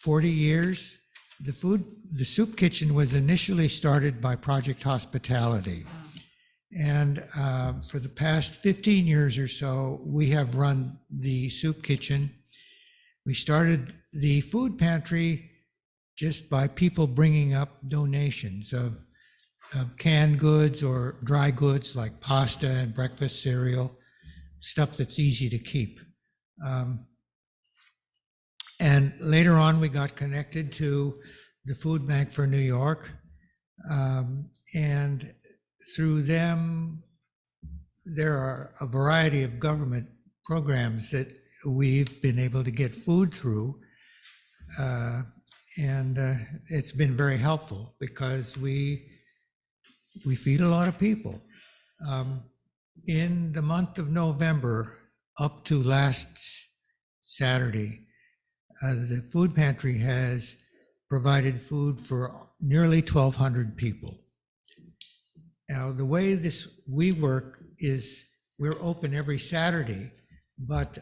40 years. The soup kitchen was initially started by Project Hospitality. And for the past 15 years or so, we have run the soup kitchen. We started the food pantry just by people bringing up donations of canned goods or dry goods like pasta and breakfast cereal, stuff that's easy to keep. And later on, we got connected to the Food Bank for New York. And through them, there are a variety of government programs that we've been able to get food through. And it's been very helpful because we feed a lot of people. In the month of November, up to last Saturday, the food pantry has provided food for nearly 1,200 people. Now, the way we work is we're open every Saturday, but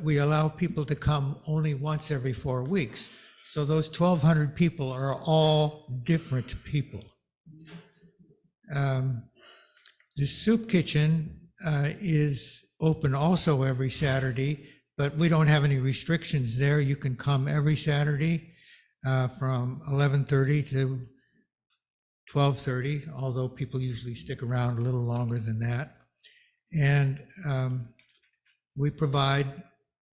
we allow people to come only once every 4 weeks. So those 1,200 people are all different people. The soup kitchen is open also every Saturday, but we don't have any restrictions there. You can come every Saturday from 11:30 to 12:30, although people usually stick around a little longer than that. And we provide,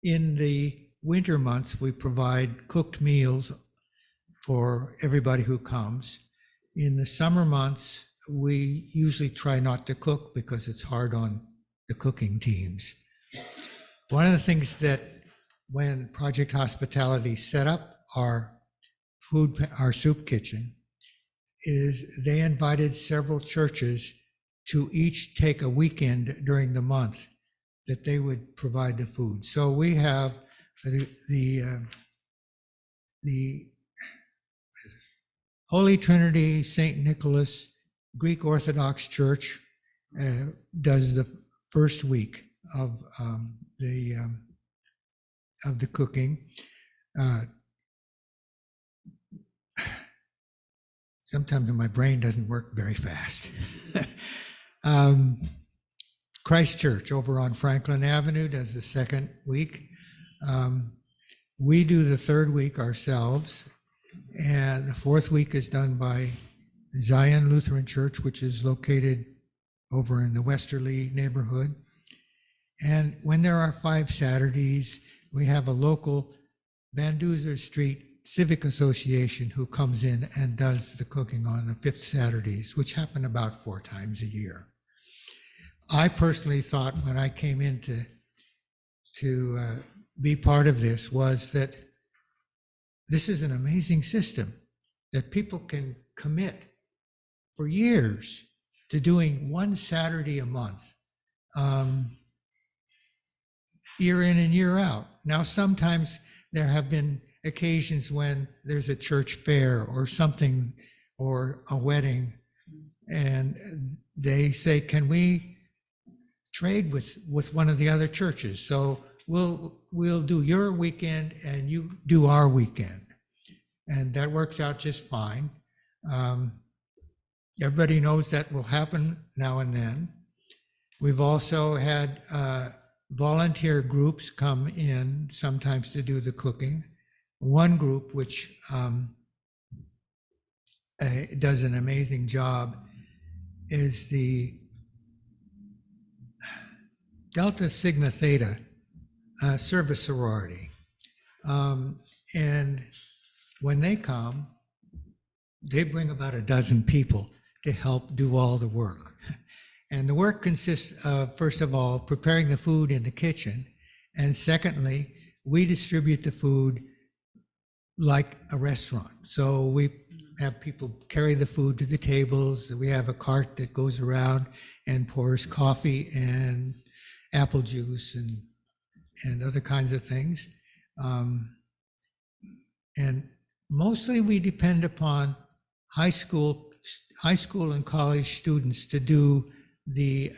in the winter months, we provide cooked meals for everybody who comes. In the summer months, we usually try not to cook because it's hard on the cooking teams. One of the things that when Project Hospitality set up our soup kitchen is they invited several churches to each take a weekend during the month that they would provide the food. So we have the Holy Trinity St. Nicholas Greek Orthodox Church does the first week of the cooking. Sometimes my brain doesn't work very fast. Christ Church over on Franklin Avenue does the second week. We do the third week ourselves, and the fourth week is done by Zion Lutheran Church, which is located over in the Westerly neighborhood. And when there are 5 Saturdays, we have a local Van Duzer Street Civic Association who comes in and does the cooking on the 5th Saturdays, which happen about 4 times a year. I personally thought when I came in to be part of this was that this is an amazing system that people can commit for years to doing 1 Saturday a month, year in and year out. Now, sometimes there have been occasions when there's a church fair or something, or a wedding, and they say, can we trade with one of the other churches? So we'll do your weekend and you do our weekend. And that works out just fine. Everybody knows that will happen now and then. We've also had volunteer groups come in sometimes to do the cooking. One group which does an amazing job is the Delta Sigma Theta service sorority. And when they come, they bring about 12 people to help do all the work. And the work consists of, first of all, preparing the food in the kitchen. And secondly, we distribute the food like a restaurant. So we have people carry the food to the tables. We have a cart that goes around and pours coffee and apple juice and other kinds of things. And mostly we depend upon high school and college students to do the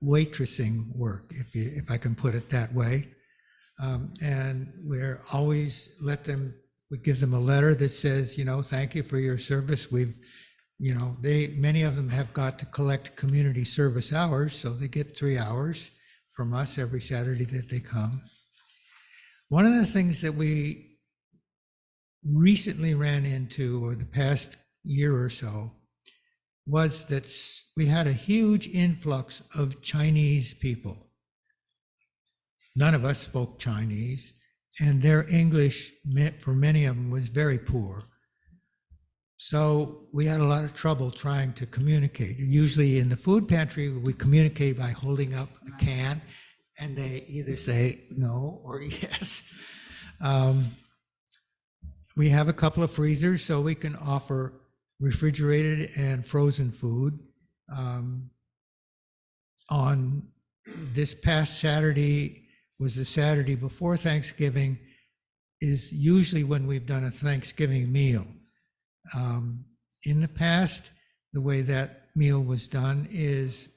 waitressing work, if I can put it that way. And we're always we give them a letter that says, thank you for your service. Many of them have got to collect community service hours, so they get 3 hours from us every Saturday that they come. One of the things that we recently ran into, or the past year or so, was that we had a huge influx of Chinese people. None of us spoke Chinese, and their English, for many of them, was very poor. So we had a lot of trouble trying to communicate. Usually in the food pantry, we communicate by holding up a can, and they either say no or yes. We have a couple of freezers, so we can offer refrigerated and frozen food. On this past Saturday was the Saturday before Thanksgiving, is usually when we've done a Thanksgiving meal. In the past, the way that meal was done is,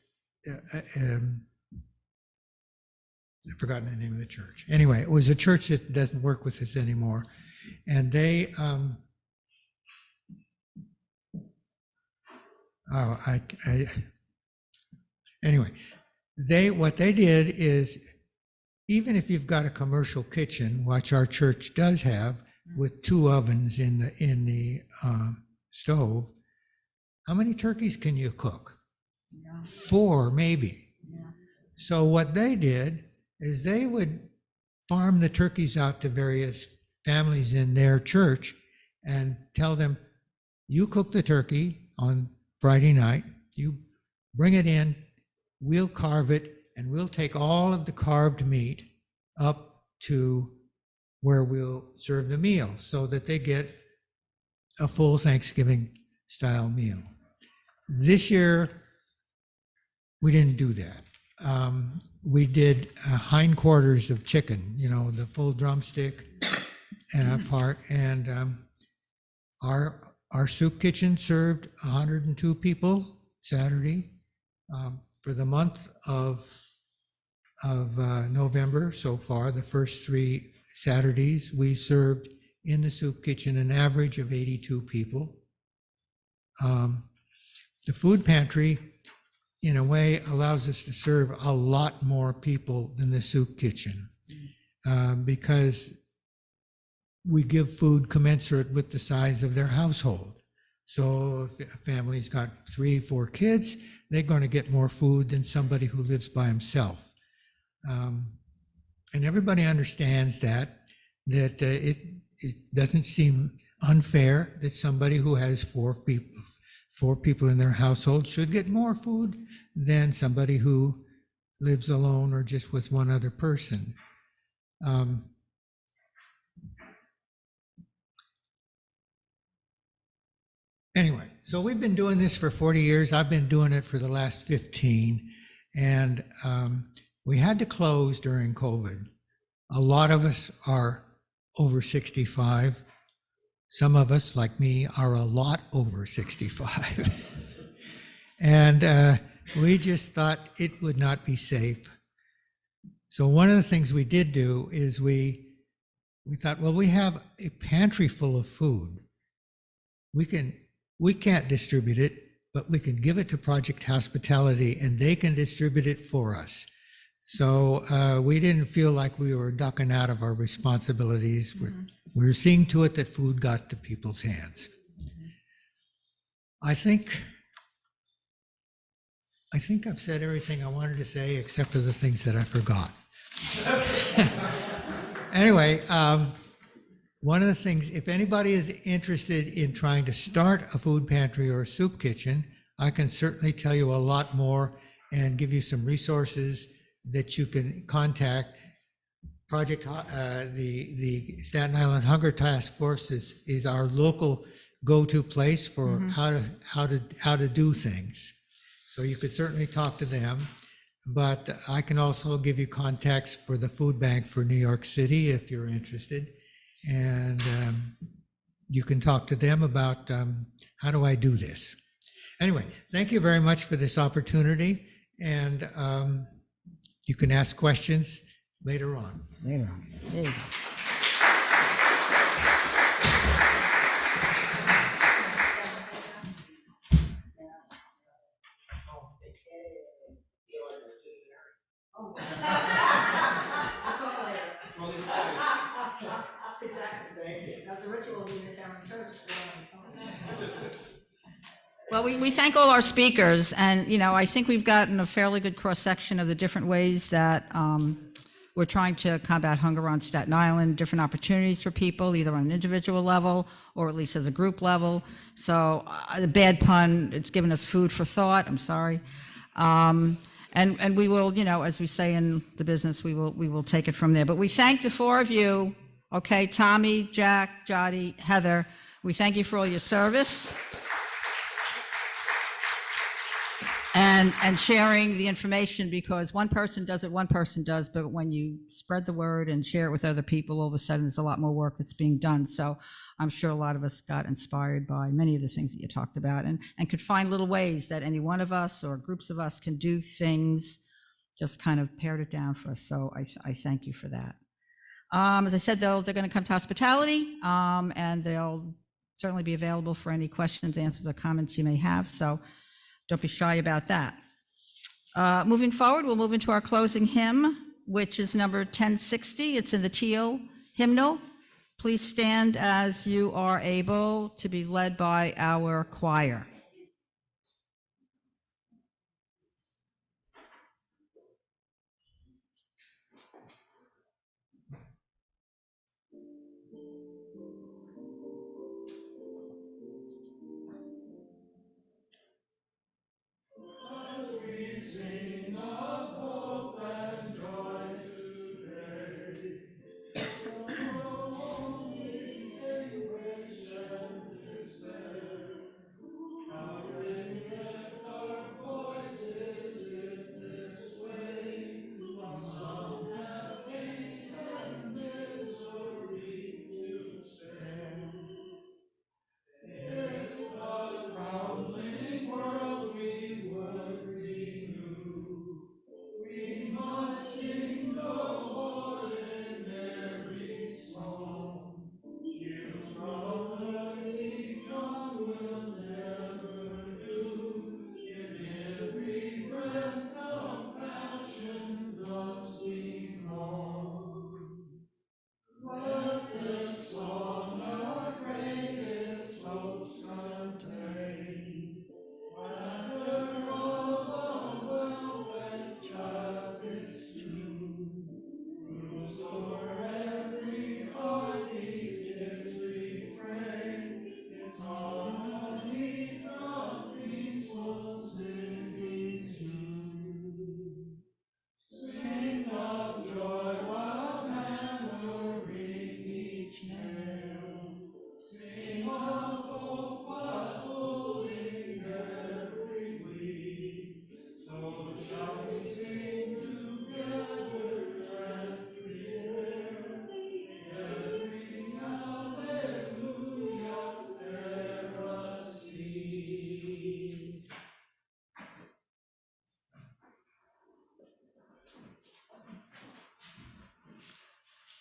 I've forgotten the name of the church. Anyway, it was a church that doesn't work with us anymore. And they, anyway, what they did is, even if you've got a commercial kitchen, which our church does have, with 2 ovens in the stove, how many turkeys can you cook? 4 maybe. So what they did is they would farm the turkeys out to various families in their church and tell them, you cook the turkey on Friday night, you bring it in, we'll carve it, and we'll take all of the carved meat up to where we'll serve the meal, so that they get a full Thanksgiving style meal. This year, we didn't do that. We did hindquarters of chicken, the full drumstick part, and our soup kitchen served 102 people Saturday. For the month of November so far, the first 3 Saturdays, we served in the soup kitchen an average of 82 people. The food pantry, in a way, allows us to serve a lot more people than the soup kitchen, because we give food commensurate with the size of their household. So if a family's got 3, 4 kids, they're going to get more food than somebody who lives by himself. And everybody understands that it doesn't seem unfair that somebody who has 4 people in their household should get more food than somebody who lives alone or just with one other person. Anyway, so we've been doing this for 40 years. I've been doing it for the last 15. And we had to close during COVID. A lot of us are over 65. Some of us, like me, are a lot over 65. And we just thought it would not be safe. So one of the things we did do is we thought, well, we have a pantry full of food. We can't distribute it, but we can give it to Project Hospitality and they can distribute it for us. So we didn't feel like we were ducking out of our responsibilities. We were seeing to it that food got to people's hands. I think I've said everything I wanted to say except for the things that I forgot. Anyway, one of the things, if anybody is interested in trying to start a food pantry or a soup kitchen, I can certainly tell you a lot more and give you some resources that you can contact. The Staten Island Hunger Task Force is our local go-to place for how to do things. So you could certainly talk to them, but I can also give you contacts for the food bank for New York City if you're interested. And you can talk to them about how do I do this. Anyway, thank you very much for this opportunity. And you can ask questions later on. There you go. Well, we thank all our speakers, and, you know, I think we've gotten a fairly good cross-section of the different ways that we're trying to combat hunger on Staten Island, different opportunities for people, either on an individual level or at least as a group level. So the bad pun, it's given us food for thought, I'm sorry. And we will, you know, as we say in the business, we will take it from there. But we thank the four of you, okay, Tommy, Jack, Jody, Heather. We thank you for all your service and sharing the information, because one person does it, one person does, but when you spread the word and share it with other people, all of a sudden there's a lot more work that's being done. So I'm sure a lot of us got inspired by many of the things that you talked about, and could find little ways that any one of us or groups of us can do things, just kind of pared it down for us. So I thank you for that. As I said, they're going to come to hospitality, and they'll certainly be available for any questions, answers, or comments you may have. So don't be shy about that. Moving forward, we'll move into our closing hymn, which is number 1060. It's in the teal hymnal. Please stand as you are able, to be led by our choir.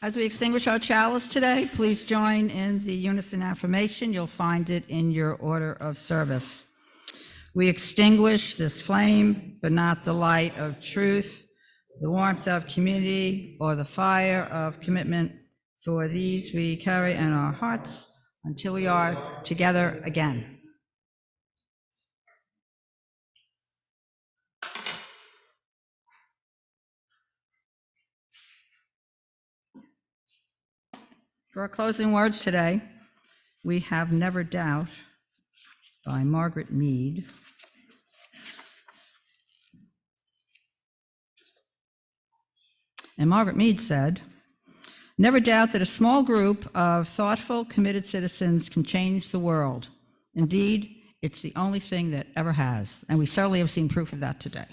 As we extinguish our chalice today, please join in the unison affirmation. You'll find it in your order of service. We extinguish this flame, but not the light of truth, the warmth of community, or the fire of commitment. For these we carry in our hearts until we are together again. For our closing words today, we have Never Doubt by Margaret Mead. And Margaret Mead said, "Never doubt that a small group of thoughtful, committed citizens can change the world. Indeed, it's the only thing that ever has." And we certainly have seen proof of that today.